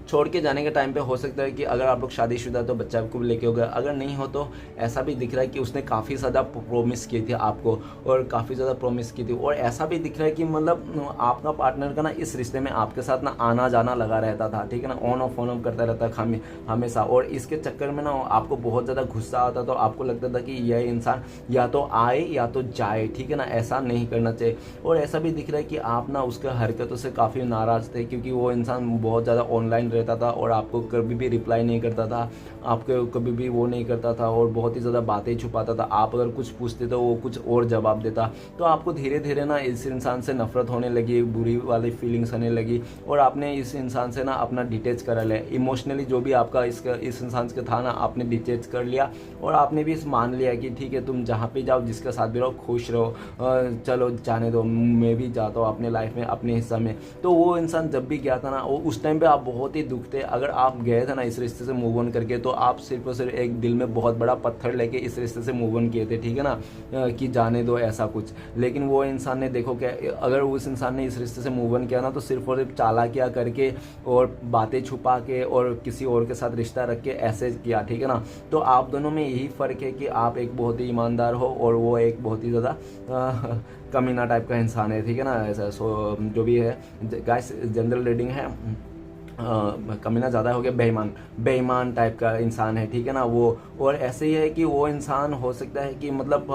छोड़ के जाने के टाइम पे हो सकता है कि अगर आप लोग शादीशुदा तो बच्चा को भी लेके हो गया, अगर नहीं हो तो ऐसा भी दिख रहा है कि उसने काफ़ी ज़्यादा प्रोमिस की थी आपको और काफ़ी ज़्यादा प्रोमिस की थी। और ऐसा भी दिख रहा है कि मतलब आपका पार्टनर का ना इस रिश्ते में आपके साथ ना आना जाना लगा रहता था, ठीक है ना, ऑन ऑफ करता रहता था हमेशा। और इसके चक्कर में ना आपको बहुत ज़्यादा गुस्सा आता, तो आपको लगता था कि यह इंसान या तो आए या तो जाए, ठीक है ना, ऐसा नहीं करना चाहिए। और ऐसा भी दिख रहा है कि आप ना उसके हरकतों से काफ़ी नाराज़ थे, क्योंकि वो इंसान बहुत ज़्यादा ऑनलाइन रहता था और आपको कभी भी रिप्लाई नहीं करता था, आपको कभी भी वो नहीं करता था और बहुत ही ज़्यादा बातें छुपाता था। आप अगर कुछ पूछते तो वो कुछ और जवाब देता। तो आपको धीरे धीरे ना इस इंसान से नफरत होने लगी, बुरी वाली फीलिंग्स आने लगी और आपने इस इंसान से ना अपना डिटेच करा लिया इमोशनली। जो भी आपका इस इंसान से था ना, आपने डिटेच कर लिया और आपने भी मान लिया कि ठीक है, तुम जहाँ पे जाओ, जिसके साथ भी रहो, खुश रहो, चलो जाने दो, मैं भी जाता हूँ अपने लाइफ में, अपने हिस्सा में। तो वो इंसान जब भी गया था ना, वो उस टाइम पे आप बहुत ही दुख थे। अगर आप गए थे ना इस रिश्ते से मूव ऑन करके, तो आप सिर्फ और सिर्फ एक दिल में बहुत बड़ा पत्थर लेके इस रिश्ते से मूव ऑन किए थे, ठीक है ना, कि जाने दो ऐसा कुछ। लेकिन वो इंसान ने देखो क्या, अगर उस इंसान ने इस रिश्ते से मूव ऑन किया ना, तो सिर्फ और सिर्फ चालाकियाँ करके और बातें छुपा के और किसी और के साथ रिश्ता रख के ऐसे किया, ठीक है ना। तो आप दोनों में यही फ़र्क है कि आप एक बहुत ही ईमानदार हो और वो एक बहुत ही ज़्यादा कमीना टाइप का इंसान है, ठीक है ना। ऐसा सो जो भी है गाइस, जनरल रीडिंग है, कमीना ज़्यादा हो गया, बेईमान टाइप का इंसान है, ठीक है ना वो। और ऐसे ही है कि वो इंसान हो सकता है कि मतलब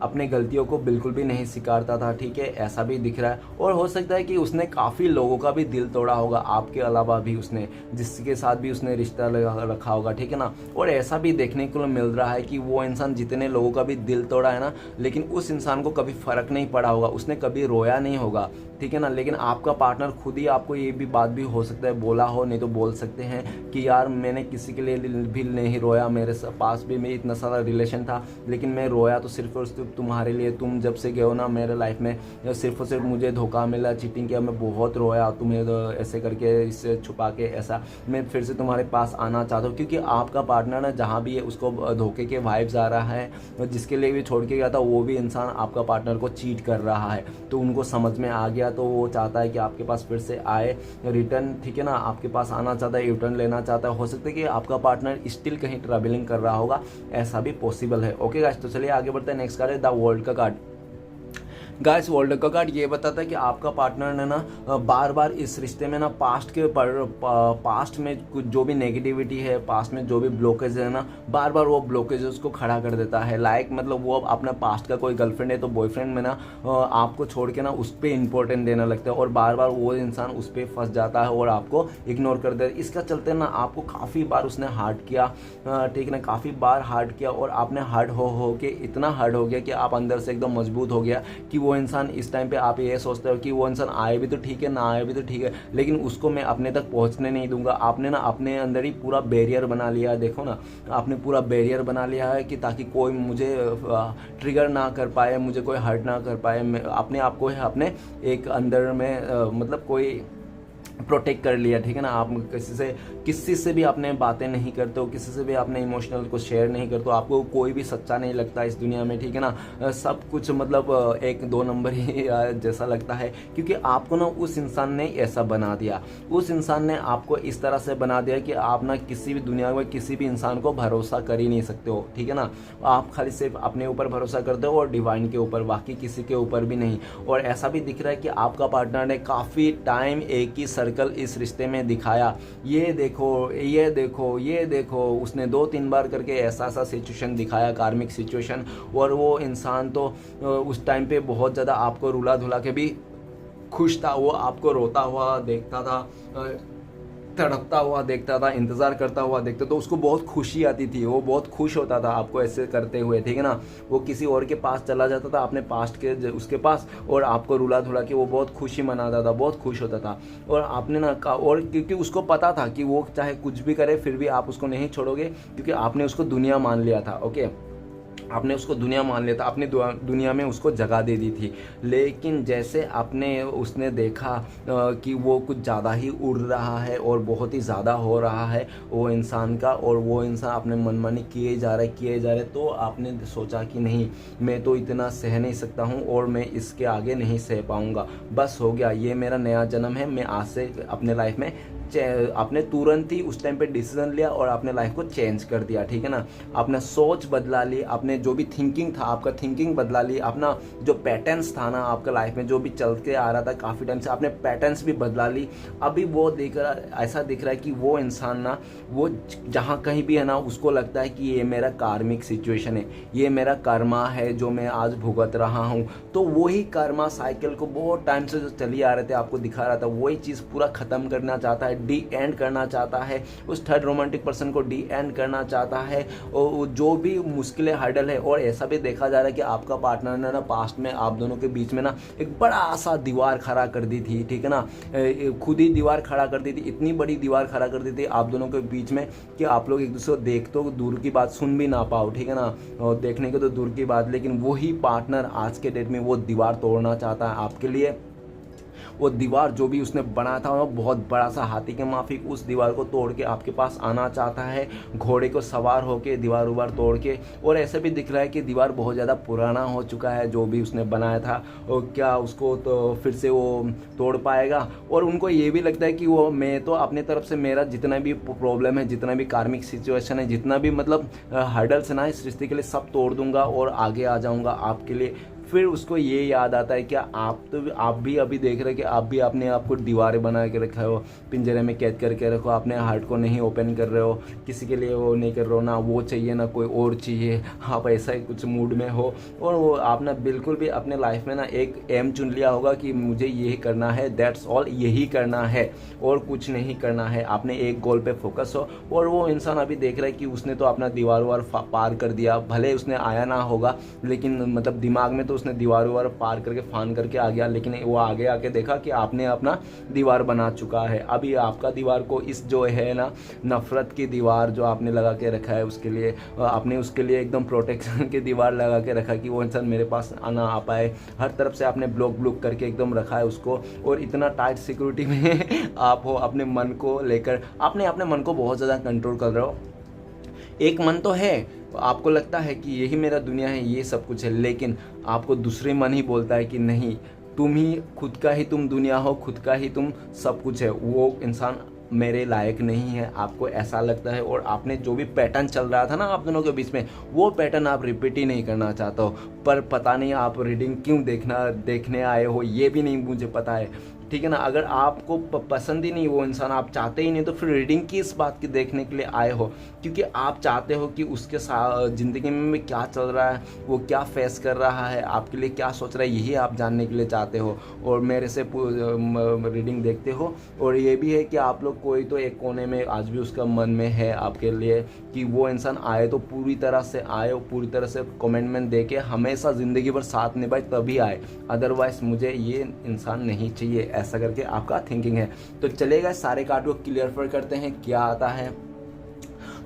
अपने गलतियों को बिल्कुल भी नहीं स्वीकारता था, ठीक है, ऐसा भी दिख रहा है। और हो सकता है कि उसने काफ़ी लोगों का भी दिल तोड़ा होगा, आपके अलावा भी उसने जिसके साथ भी उसने रिश्ता रखा होगा, ठीक है ना। और ऐसा भी देखने को मिल रहा है कि वो इंसान जितने लोगों का भी दिल तोड़ा है ना, लेकिन उस इंसान को कभी फ़र्क नहीं पड़ा होगा, उसने कभी रोया नहीं होगा, ठीक है ना। लेकिन आपका पार्टनर खुद ही आपको ये भी बात भी हो सकता है बोला हो, नहीं तो बोल सकते हैं कि यार मैंने किसी के लिए भी नहीं रोया, मेरे पास भी में इतना सारा रिलेशन था, लेकिन मैं रोया तो सिर्फ और सिर्फ तुम्हारे लिए। तुम जब से गए हो ना मेरे लाइफ में, सिर्फ और सिर्फ मुझे धोखा मिला, चीटिंग किया, मैं बहुत रोया, तुम्हें तो ऐसे करके इससे छुपा के ऐसा मैं फिर से तुम्हारे पास आना चाहता हूँ। क्योंकि आपका पार्टनर ना जहाँ भी है उसको धोखे के वाइब्स आ रहा है, और जिसके लिए भी छोड़ के गया था वो भी इंसान आपका पार्टनर को चीट कर रहा है। तो उनको समझ में आ गया, तो वो चाहता है कि आपके पास फिर से आए रिटर्न, ठीक है ना, आपके पास आना चाहता है, रिटर्न लेना चाहता है। हो सकता है कि आपका पार्टनर स्टिल कहीं ट्रैवलिंग कर रहा होगा, ऐसा भी पॉसिबल है। ओके गाइस, तो चलिए आगे बढ़ते हैं। नेक्स्ट कार्ड है द वर्ल्ड का कार्ड। गाइस वर्ल्ड का कार्ड ये बताता है कि आपका पार्टनर ने ना बार बार इस रिश्ते में ना पास्ट में कुछ जो भी नेगेटिविटी है, पास्ट में जो भी ब्लॉकेज है ना, बार बार वो ब्लॉकेजेस को खड़ा कर देता है। लाइक मतलब वो अपना पास्ट का कोई गर्लफ्रेंड है तो बॉयफ्रेंड में ना आपको छोड़ के ना उस पर इंपॉर्टेंट देने लगता है और बार बार वो इंसान उस पर फंस जाता है और आपको इग्नोर कर देता है। इसका चलते ना आपको काफ़ी बार उसने हार्ट किया, ठीक है ना, काफ़ी बार हार्ट किया और आपने हार्ट हो के इतना हार्ट हो गया कि आप अंदर से एकदम मजबूत हो गया कि वो इंसान इस टाइम पे आप ये सोचते हो कि वो इंसान आए भी तो ठीक है, ना आए भी तो ठीक है, लेकिन उसको मैं अपने तक पहुंचने नहीं दूंगा। आपने ना अपने अंदर ही पूरा बैरियर बना लिया है, देखो ना, आपने पूरा बैरियर बना लिया है कि ताकि कोई मुझे ट्रिगर ना कर पाए, मुझे कोई हर्ट ना कर पाए। अपने आप को है अपने एक अंदर में मतलब कोई प्रोटेक्ट कर लिया, ठीक है ना। आप किसी से भी अपने बातें नहीं करते हो, किसी से भी अपने इमोशनल को शेयर नहीं करते हो, आपको कोई भी सच्चा नहीं लगता इस दुनिया में, ठीक है ना। सब कुछ मतलब एक दो नंबर ही जैसा लगता है, क्योंकि आपको ना उस इंसान ने ऐसा बना दिया, उस इंसान ने आपको इस तरह से बना दिया कि आप ना किसी भी दुनिया में किसी भी इंसान को भरोसा कर ही नहीं सकते हो, ठीक है ना। आप खाली सिर्फ अपने ऊपर भरोसा करते हो और डिवाइन के ऊपर, बाकी किसी के ऊपर भी नहीं। और ऐसा भी दिख रहा है कि आपका पार्टनर ने काफ़ी टाइम एक ही सर्कल इस रिश्ते में दिखाया, ये देखो ये देखो ये देखो, उसने 2-3 बार करके ऐसा ऐसा सिचुएशन दिखाया, कार्मिक सिचुएशन। और वो इंसान तो उस टाइम पे बहुत ज़्यादा आपको रुला धुला के भी खुश था, वो आपको रोता हुआ देखता था, तड़पता हुआ देखता था, इंतज़ार करता हुआ देखता, तो उसको बहुत खुशी आती थी, वो बहुत खुश होता था आपको ऐसे करते हुए, ठीक है ना। वो किसी और के पास चला जाता था अपने पास्ट के उसके पास, और आपको रुला धुला के वो बहुत खुशी मनाता था, बहुत खुश होता था। और आपने ना और क्योंकि उसको पता था कि वो चाहे कुछ भी करे फिर भी आप उसको नहीं छोड़ोगे, क्योंकि आपने उसको दुनिया मान लिया था। ओके, आपने उसको दुनिया मान लिया था, अपनी दुनिया में उसको जगह दे दी थी। लेकिन जैसे उसने देखा कि वो कुछ ज़्यादा ही उड़ रहा है और बहुत ही ज़्यादा हो रहा है वो इंसान का, और वो इंसान अपने मनमानी किए जा रहे, तो आपने सोचा कि नहीं, मैं तो इतना सह नहीं सकता हूँ और मैं इसके आगे नहीं सह पाऊँगा, बस हो गया, ये मेरा नया जन्म है। मैं आज से अपने लाइफ में आपने तुरंत ही उस टाइम पे डिसीजन लिया और अपने लाइफ को चेंज कर दिया, ठीक है ना। अपना सोच बदला ली, आपने जो भी थिंकिंग था आपका थिंकिंग बदला ली, अपना जो पैटर्न्स था ना आपका लाइफ में जो भी चल के आ रहा था काफ़ी टाइम से, आपने पैटर्न्स भी बदला ली। अभी वो ऐसा दिख रहा है कि वो इंसान ना, वो जहाँ कहीं भी है ना, उसको लगता है कि ये मेरा कार्मिक सिचुएशन है, ये मेरा कर्मा है जो मैं आज भुगत रहा हूँ। तो वही कर्मा साइकिल को बहुत टाइम से जो चली आ रहे थे आपको दिखा रहा था, वही चीज़ पूरा ख़त्म करना चाहता है, डी एंड करना चाहता है, उस थर्ड रोमांटिक पर्सन को डी एंड करना चाहता है, और जो भी मुश्किलें हर्डल है। और ऐसा भी देखा जा रहा है कि आपका पार्टनर ने ना पास्ट में आप दोनों के बीच में ना एक बड़ा सा दीवार खड़ा कर दी थी, ठीक है ना। खुद ही दीवार खड़ा कर दी थी, इतनी बड़ी दीवार खड़ा कर दी थी आप दोनों के बीच में कि आप लोग एक दूसरे को देख तो दूर की बात सुन भी ना पाओ, ठीक है ना, और देखने को तो दूर की बात। लेकिन वही पार्टनर आज के डेट में वो दीवार तोड़ना चाहता है आपके लिए। वो दीवार जो भी उसने बनाया था वो बहुत बड़ा सा हाथी के माफिक, उस दीवार को तोड़ के आपके पास आना चाहता है, घोड़े को सवार होके दीवार उवार तोड़ के। और ऐसे भी दिख रहा है कि दीवार बहुत ज़्यादा पुराना हो चुका है जो भी उसने बनाया था, और क्या उसको तो फिर से वो तोड़ पाएगा। और उनको ये भी लगता है कि वो, मैं तो अपनी तरफ से मेरा जितना भी प्रॉब्लम है, जितना भी कार्मिक सिचुएशन है, जितना भी मतलब हर्डल्स है ना इस रिश्ते के लिए, सब तोड़ दूंगा और आगे आ जाऊंगा आपके लिए। फिर उसको ये याद आता है कि आप भी अभी देख रहे हैं कि आप भी अपने आप को दीवारें बना के रखा हो, पिंजरे में कैद करके रखो, अपने हार्ट को नहीं ओपन कर रहे हो, किसी के लिए वो नहीं कर रहे हो, ना वो चाहिए ना कोई और चाहिए, आप ऐसा ही कुछ मूड में हो। और वो आपने बिल्कुल भी अपने लाइफ में ना एक एम चुन लिया होगा कि मुझे यही करना है, दैट्स ऑल, यही करना है और कुछ नहीं करना है। आपने एक गोल पे फोकस हो। और वो इंसान अभी देख रहा है कि उसने तो अपना दीवार वार पार कर दिया, भले उसने आया ना होगा, लेकिन मतलब दिमाग में तो उसने दीवार वार पार करके फान करके आ गया, लेकिन वो आगे आके देखा कि आपने अपना दीवार बना चुका है। अभी आपका दीवार को इस जो है ना नफरत की दीवार जो आपने लगा के रखा है, उसके लिए आपने उसके लिए एकदम प्रोटेक्शन की दीवार लगा के रखा कि वो इंसान मेरे पास आना आ पाए। हर तरफ से आपने ब्लॉक करके एकदम रखा है उसको, और इतना टाइट सिक्योरिटी में आप हो अपने मन को लेकर। आपने अपने मन को बहुत ज़्यादा कंट्रोल कर रहे हो। एक मन तो है, आपको लगता है कि यही मेरा दुनिया है, ये सब कुछ है, लेकिन आपको दूसरे मन ही बोलता है कि नहीं, तुम ही खुद का ही तुम दुनिया हो, खुद का ही तुम सब कुछ है, वो इंसान मेरे लायक नहीं है, आपको ऐसा लगता है। और आपने जो भी पैटर्न चल रहा था ना आप दोनों के बीच में, वो पैटर्न आप रिपीट ही नहीं करना चाहते हो। पर पता नहीं आप रीडिंग क्यों देखने आए हो, ये भी नहीं मुझे पता है, ठीक है ना। अगर आपको पसंद ही नहीं वो इंसान, आप चाहते ही नहीं, तो फिर रीडिंग की इस बात की देखने के लिए आए हो, क्योंकि आप चाहते हो कि उसके साथ ज़िंदगी में क्या चल रहा है, वो क्या फेस कर रहा है, आपके लिए क्या सोच रहा है, यही आप जानने के लिए चाहते हो और मेरे से रीडिंग देखते हो। और ये भी है कि आप लोग कोई तो एक कोने में आज भी उसका मन में है आपके लिए कि वो इंसान आए तो पूरी तरह से आए, पूरी तरह से कमिटमेंट दे के हमेशा ज़िंदगी भर साथ निभाए तभी आए, अदरवाइज़ मुझे ये इंसान नहीं चाहिए, ऐसा करके आपका थिंकिंग है। तो चलेगा, सारे कार्ड को क्लियर करते हैं क्या आता है।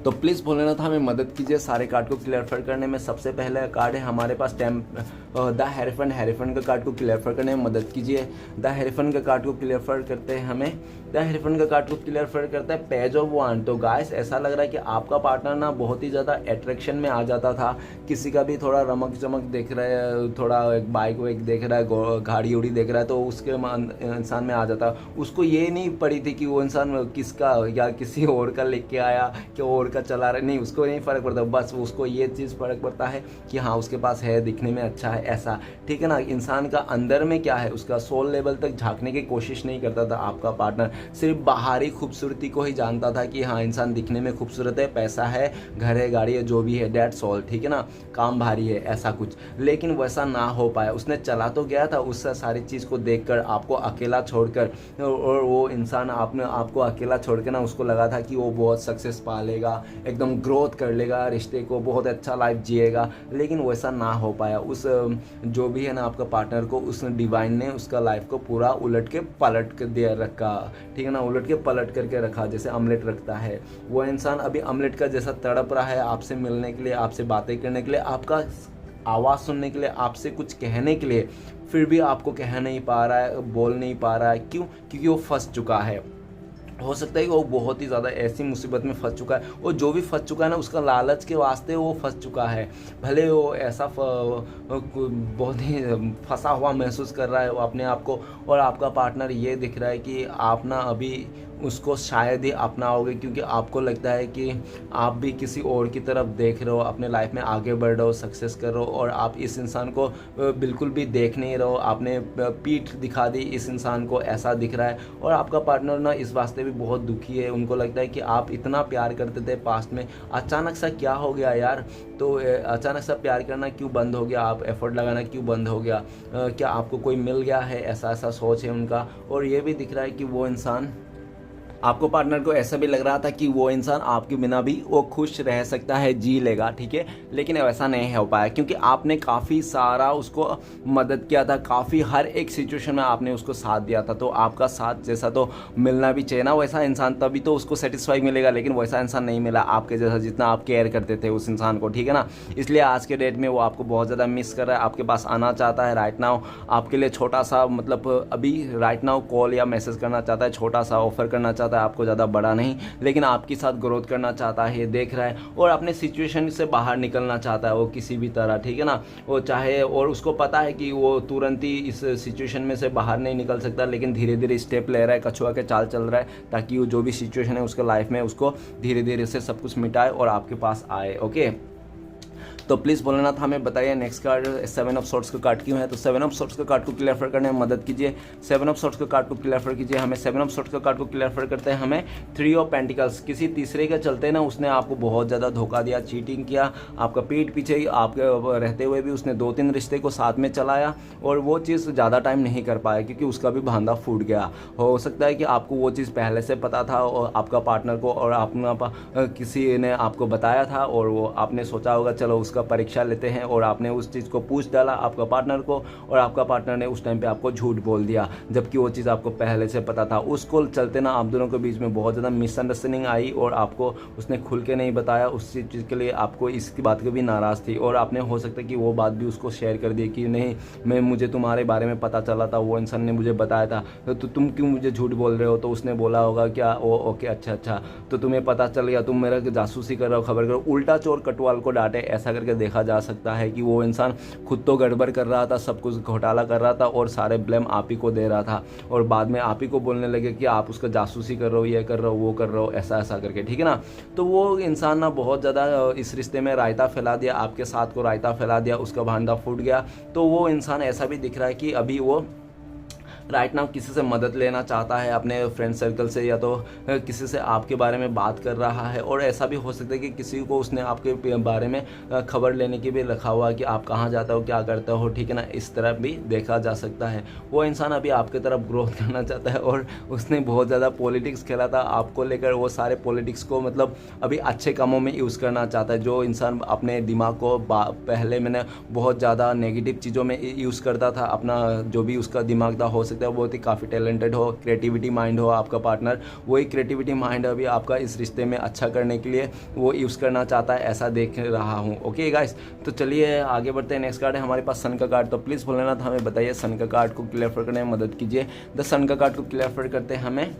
तो प्लीज़ भोलेनाथ हमें मदद कीजिए सारे कार्ड को क्लियर करने में। सबसे पहले कार्ड है हमारे पास द हेरिफन का कार्ड को क्लियर करने में मदद कीजिए। द हेरिफन का कार्ड को क्लियर करते हैं हमें द हेरोफेंट का कार्ड को क्लियर करता है पेज ऑफ वांड। तो गाइस ऐसा लग रहा है कि आपका पार्टनर ना बहुत ही ज़्यादा अट्रैक्शन में आ जाता था, किसी का भी थोड़ा रमक चमक देख रहा है, थोड़ा एक बाइक वाइक देख रहा है, गाड़ी उड़ी देख रहा है, तो उसके इंसान में आ जाता। उसको ये नहीं पड़ी थी कि वो इंसान किसका या किसी और का लेके आया कि और का चला रहा, नहीं, उसको नहीं फ़र्क पड़ता, बस उसको ये चीज़ फ़र्क पड़ता है कि हाँ उसके पास है, दिखने में अच्छा है, ऐसा, ठीक है ना। इंसान का अंदर में क्या है उसका सोल लेवल तक झांकने की कोशिश नहीं करता था आपका पार्टनर, सिर्फ बाहरी खूबसूरती को ही जानता था कि हाँ इंसान दिखने में खूबसूरत है, पैसा है, घर है, गाड़ी है, जो भी है, डेट्स ऑल, ठीक है ना, काम भारी है, ऐसा कुछ। लेकिन वैसा ना हो पाया, उसने चला तो गया था उस सारी चीज़ को देखकर, आपको अकेला छोड़कर, और वो इंसान आपको अकेला छोड़ के ना उसको लगा था कि वो बहुत सक्सेस पा लेगा, एकदम ग्रोथ कर लेगा, रिश्ते को बहुत अच्छा लाइफ जिएगा, लेकिन वैसा ना हो पाया। उस जो भी है ना आपका पार्टनर को, उस डिवाइन ने उसका लाइफ को पूरा उलट के पलट कर दिया रखा, ठीक है ना, उलट के पलट करके रखा, जैसे ऑमलेट रखता है। वो इंसान अभी ऑमलेट का जैसा तड़प रहा है आपसे मिलने के लिए, आपसे बातें करने के लिए, आपका आवाज़ सुनने के लिए, आपसे कुछ कहने के लिए, फिर भी आपको कह नहीं पा रहा है, बोल नहीं पा रहा है। क्यों? क्योंकि वो फंस चुका है। हो सकता है कि वो बहुत ही ज़्यादा ऐसी मुसीबत में फंस चुका है, और जो भी फंस चुका है ना उसका लालच के वास्ते वो फंस चुका है। भले वो ऐसा बहुत ही फंसा हुआ महसूस कर रहा है वो अपने आप को, और आपका पार्टनर ये दिख रहा है कि आप ना अभी उसको शायद ही अपनाओगे, क्योंकि आपको लगता है कि आप भी किसी और की तरफ देख रहे हो, अपने लाइफ में आगे बढ़ रहे हो, सक्सेस कर रहे हो, और आप इस इंसान को बिल्कुल भी देख नहीं रहे हो, आपने पीठ दिखा दी इस इंसान को, ऐसा दिख रहा है। और आपका पार्टनर ना इस वास्ते भी बहुत दुखी है, उनको लगता है कि आप इतना प्यार करते थे पास्ट में, अचानक सा क्या हो गया यार, तो अचानक सा प्यार करना क्यों बंद हो गया, आप एफर्ट लगाना क्यों बंद हो गया, क्या आपको कोई मिल गया है, ऐसा सोच है उनका। और ये भी दिख रहा है कि वो इंसान, आपको पार्टनर को ऐसा भी लग रहा था कि वो इंसान आपके बिना भी वो खुश रह सकता है, जी लेगा, ठीक है, लेकिन वैसा नहीं हो पाया, क्योंकि आपने काफ़ी सारा उसको मदद किया था, काफ़ी हर एक सिचुएशन में आपने उसको साथ दिया था। तो आपका साथ जैसा तो मिलना भी चाहिए ना वैसा इंसान, तभी तो उसको सेटिस्फाई मिलेगा, लेकिन वैसा इंसान नहीं मिला आपके जैसा, जितना आप केयर करते थे उस इंसान को, ठीक है ना। इसलिए आज के डेट में वो आपको बहुत ज़्यादा मिस कर रहा है, आपके पास आना चाहता है राइट नाउ, आपके लिए छोटा सा, मतलब अभी राइट नाउ कॉल या मैसेज करना चाहता है, छोटा सा ऑफर करना चाहता है आपको, ज़्यादा बड़ा नहीं, लेकिन आपके साथ ग्रोथ करना चाहता है, ये देख रहा है, और अपने सिचुएशन से बाहर निकलना चाहता है वो किसी भी तरह, ठीक है ना, वो चाहे, और उसको पता है कि वो तुरंत ही इस सिचुएशन में से बाहर नहीं निकल सकता, लेकिन धीरे धीरे स्टेप ले रहा है, कछुआ के चाल चल रहा है, ताकि वो जो भी सिचुएशन है उसके लाइफ में उसको धीरे धीरे से सब कुछ मिटाए और आपके पास आए। ओके, तो प्लीज़ भोलेनाथ हमें बताइए नेक्स्ट कार्ड 7 ऑफ सॉर्ड्स का कार्ड क्यों है। तो 7 ऑफ सॉर्ड्स का कार्ड को क्लियर करने में मदद कीजिए, 7 ऑफ सॉर्ड्स का कार्ड को क्लियर कीजिए हमें। 7 ऑफ सॉर्ड्स का कार्ड को क्लियर करते हैं हमें 3 ऑफ पेंटिकल्स। किसी तीसरे के चलते ना उसने आपको बहुत ज़्यादा धोखा दिया, चीटिंग किया, आपका पीठ पीछे ही आपके रहते हुए भी उसने 2-3 रिश्ते को साथ में चलाया, और वो चीज़ ज़्यादा टाइम नहीं कर पाया क्योंकि उसका भी भांदा फूट गया। हो सकता है कि आपको वो चीज़ पहले से पता था और आपका पार्टनर को, और अपना किसी ने आपको बताया था, और वो आपने सोचा होगा चलो उसका परीक्षा लेते हैं, और आपने उस चीज़ को पूछ डाला आपका पार्टनर को, और आपका पार्टनर ने उस टाइम पे आपको झूठ बोल दिया, जबकि वो चीज़ आपको पहले से पता था। उसको चलते ना आप दोनों के बीच में बहुत ज़्यादा मिसअंडरस्टैंडिंग आई, और आपको उसने खुल के नहीं बताया, उस चीज़ के लिए आपको इसकी बात की भी नाराज़ थी, और आपने हो सकता है कि वो बात भी उसको शेयर कर दी कि नहीं, मुझे तुम्हारे बारे में पता चला था, वो इंसान ने मुझे बताया था, तो तुम क्यों मुझे झूठ बोल रहे हो। तो उसने बोला होगा क्या, ओ ओके अच्छा, तो तुम्हें पता चल गया, तुम मेरा जासूसी कर रहे हो, खबर करो, उल्टा चोर कटवाल को डांटे, ऐसा करके देखा जा सकता है कि वो इंसान खुद तो गड़बड़ कर रहा था, सब कुछ घोटाला कर रहा था, और सारे ब्लेम आप ही को दे रहा था, और बाद में आप ही को बोलने लगे कि आप उसका जासूसी कर रहे हो, ये कर रहे हो, वो कर रहे हो, ऐसा करके, ठीक है ना। तो वो इंसान ना बहुत ज़्यादा इस रिश्ते में रायता फैला दिया, आपके साथ को रायता फैला दिया, उसका भांडा फूट गया। तो वो इंसान ऐसा भी दिख रहा है कि अभी वो राइट नाउ किसी से मदद लेना चाहता है, अपने फ्रेंड सर्कल से, या तो किसी से आपके बारे में बात कर रहा है, और ऐसा भी हो सकता है कि किसी को उसने आपके बारे में खबर लेने की भी रखा हुआ है कि आप कहाँ जाते हो, क्या करते हो, ठीक है ना, इस तरह भी देखा जा सकता है। वो इंसान अभी आपके तरफ ग्रोथ करना चाहता है, और उसने बहुत ज़्यादा पॉलिटिक्स खेला था आपको लेकर, वो सारे पॉलिटिक्स को मतलब अभी अच्छे कामों में यूज़ करना चाहता है। जो इंसान अपने दिमाग को पहले मैंने बहुत ज़्यादा नेगेटिव चीज़ों में यूज़ करता था, अपना जो भी उसका दिमाग था, हो सकता है बहुत ही काफ़ी टैलेंटेड हो, क्रिएटिविटी माइंड हो आपका पार्टनर, वही क्रिएटिविटी माइंड अभी आपका इस रिश्ते में अच्छा करने के लिए वो यूज़ करना चाहता है, ऐसा देख रहा हूँ। ओके गाइस, तो चलिए आगे बढ़ते हैं। नेक्स्ट कार्ड है हमारे पास सन का कार्ड। तो प्लीज़ भोलेनाथ हमें बताइए सन का कार्ड को क्लियर करने में मदद कीजिए। द सन का कार्ड को क्लियर करते हैं हमें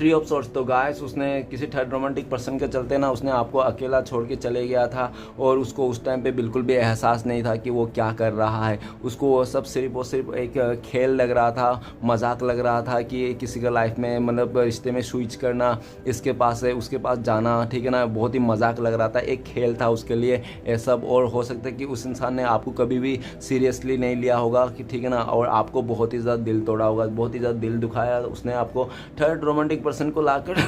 थ्री ऑफ सोर्ट्स। तो गाइस उसने किसी थर्ड रोमांटिक पर्सन के चलते ना उसने आपको अकेला छोड़ के चले गया था और उसको उस टाइम पे बिल्कुल भी एहसास नहीं था कि वो क्या कर रहा है। उसको वो सब सिर्फ और सिर्फ एक खेल लग रहा था, मजाक लग रहा था कि किसी का लाइफ में मतलब रिश्ते में स्विच करना, इसके पास है उसके पास जाना, ठीक है ना, बहुत ही मजाक लग रहा था, एक खेल था उसके लिए ये सब। और हो सकता है कि उस इंसान ने आपको कभी भी सीरियसली नहीं लिया होगा कि ठीक है ना, और आपको बहुत ही ज़्यादा दिल तोड़ा होगा, बहुत ही ज़्यादा दिल दुखाया उसने आपको। थर्ड रोमांटिक पर्सन को लाकर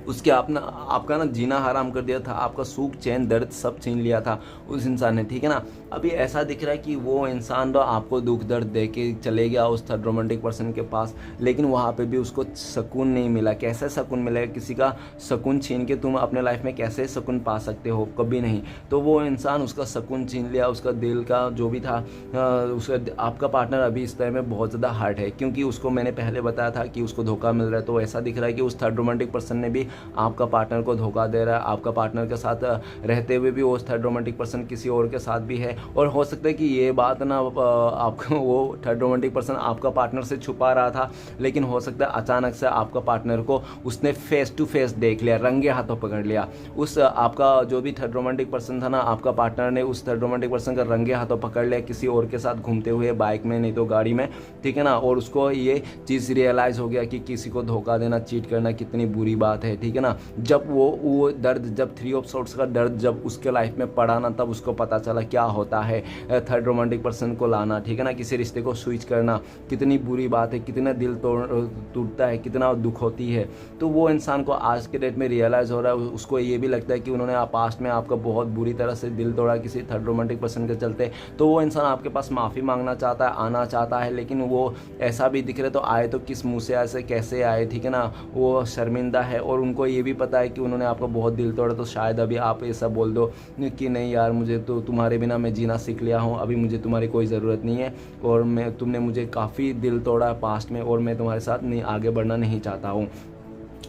उसके आपका ना जीना हराम कर दिया था, आपका सुख चैन दर्द सब छीन लिया था उस इंसान ने, ठीक है ना। अभी ऐसा दिख रहा है कि वो इंसान तो आपको दुख दर्द दे के चले गया उस थर्ड रोमांटिक पर्सन के पास, लेकिन वहाँ पे भी उसको सुकून नहीं मिला। कैसे सुकून मिलेगा? किसी का सुकून छीन के तुम अपने लाइफ में कैसे सुकून पा सकते हो? कभी नहीं। तो वो इंसान उसका सुकून छीन लिया, उसका दिल का जो भी था उसका। आपका पार्टनर अभी इस तरह में बहुत ज़्यादा हर्ट है, क्योंकि उसको मैंने पहले बताया था कि उसको धोखा मिल रहा है। तो ऐसा दिख रहा है कि उस थर्ड रोमांटिक पर्सन ने भी आपका पार्टनर को धोखा दे रहा है। आपका पार्टनर के साथ रहते हुए भी वो थर्ड रोमांटिक पर्सन किसी और के साथ भी है। और हो सकता है कि ये बात ना आपको वो थर्ड रोमांटिक पर्सन आपका पार्टनर से छुपा रहा था, लेकिन हो सकता है अचानक से आपका पार्टनर को उसने फेस टू फेस देख लिया, रंगे हाथों पकड़ लिया। उस आपका जो भी थर्ड रोमांटिक पर्सन था ना, आपका पार्टनर ने उस थर्ड रोमांटिक पर्सन का रंगे हाथों पकड़ लिया किसी और के साथ घूमते हुए, बाइक में नहीं तो गाड़ी में, ठीक है ना। और उसको ये चीज़ रियलाइज़ हो गया कि किसी को धोखा देना, चीट करना कितनी बुरी बात है, ठीक है ना। जब वो दर्द, जब थ्री ऑफ सोर्ट्स का दर्द जब उसके लाइफ में पड़ा ना, तब उसको पता चला क्या होता है थर्ड रोमांटिक पर्सन को लाना, ठीक है ना, किसी रिश्ते को स्विच करना कितनी बुरी बात है, कितना दिल टूटता है, कितना दुख होती है। तो वो इंसान को आज के डेट में रियलाइज़ हो रहा है, उसको ये भी लगता है कि उन्होंने पास्ट में आपका बहुत बुरी तरह से दिल तोड़ा किसी थर्ड रोमांटिक पर्सन के चलते। तो वो इंसान आपके पास माफ़ी मांगना चाहता है, आना चाहता है, लेकिन वो ऐसा भी दिख रहे तो आए तो किस मुँह से ऐसे कैसे आए, ठीक है ना। वो शर्मिंदा है और उनको ये भी पता है कि उन्होंने आपका बहुत दिल तोड़ा। तो शायद अभी आप ऐसा बोल दो कि नहीं यार, मुझे तो तुम्हारे बिना मैं जीना सीख लिया हूँ, अभी मुझे तुम्हारी कोई ज़रूरत नहीं है, और तुमने मुझे काफ़ी दिल तोड़ा पास्ट में, और मैं तुम्हारे साथ नहीं आगे बढ़ना नहीं चाहता हूँ।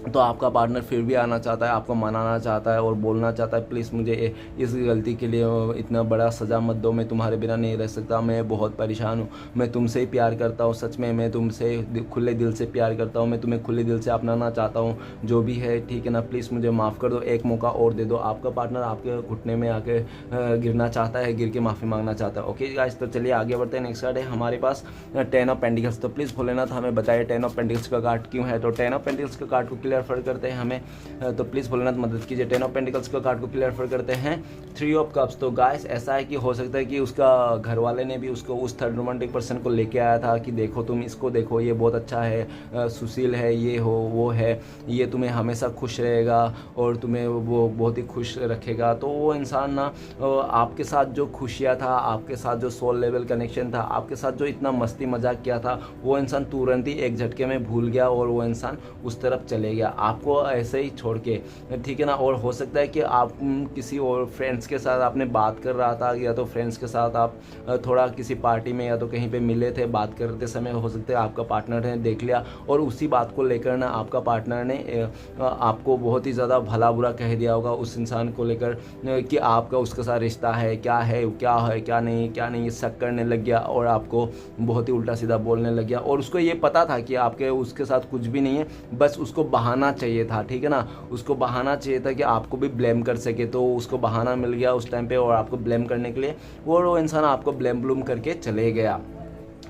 तो आपका पार्टनर फिर भी आना चाहता है, आपको मनाना चाहता है और बोलना चाहता है प्लीज़ मुझे इस गलती के लिए इतना बड़ा सज़ा मत दो, मैं तुम्हारे बिना नहीं रह सकता, मैं बहुत परेशान हूँ, मैं तुमसे ही प्यार करता हूँ, सच में मैं तुमसे खुले दिल से प्यार करता हूँ, मैं तुम्हें खुले दिल से अपनाना चाहता हूँ, जो भी है, ठीक है ना, प्लीज़ मुझे माफ़ कर दो, एक मौका और दे दो। आपका पार्टनर आपके घुटने में आके गिरना चाहता है, गिर के माफ़ी मांगना चाहता है। ओके गाइस, तो चलिए आगे बढ़ते हैं। नेक्स्ट कार्ड है हमारे पास 10 ऑफ पेंटिकल्स। तो प्लीज़ भोलेनाथ हमें बताइए 10 ऑफ पेंटिकल्स का कार्ड क्यों है। तो 10 ऑफ पेंटिकल्स का कार्ड को क्लियर करते हैं हमें, तो प्लीज़ भोलेनाथ मदद कीजिए। 10 ऑफ पेंटिकल्स का कार्ड को क्लियर करते हैं 3 ऑफ कप्स। तो गाइस ऐसा है कि हो सकता है कि उसका घर वाले ने भी उसको उस थर्ड रोमांटिक पर्सन को लेके आया था कि देखो तुम इसको देखो, ये बहुत अच्छा है, सुशील है, ये हो वो है, ये तुम्हें हमेशा खुश रहेगा और तुम्हें वो बहुत ही खुश रखेगा। तो वो इंसान ना आपके साथ जो खुशियाँ था, आपके साथ जो सोल लेवल कनेक्शन था, आपके साथ जो इतना मस्ती मजाक किया था, वो इंसान तुरंत ही एक झटके में भूल गया और वो इंसान उस तरफ चले गया, आपको ऐसे ही छोड़ के, ठीक है ना। और हो सकता है कि आप किसी और फ्रेंड्स के साथ आपने बात कर रहा था, या तो फ्रेंड्स के साथ आप थोड़ा किसी पार्टी में या तो कहीं पे मिले थे, बात करते समय हो सकता है आपका पार्टनर ने देख लिया और उसी बात को लेकर ना आपका पार्टनर ने आपको बहुत ही ज़्यादा भला बुरा कह दिया होगा उस इंसान को लेकर कि आपका उसके साथ रिश्ता है क्या नहीं, शक करने लग गया और आपको बहुत ही उल्टा सीधा बोलने लग गया। और उसको ये पता था कि आपके उसके साथ कुछ भी नहीं है, बस उसको बहाना चाहिए था, ठीक है ना, उसको बहाना चाहिए था कि आपको भी ब्लेम कर सके। तो उसको बहाना मिल गया उस टाइम पे और आपको ब्लेम करने के लिए वो इंसान आपको ब्लेम करके चले गया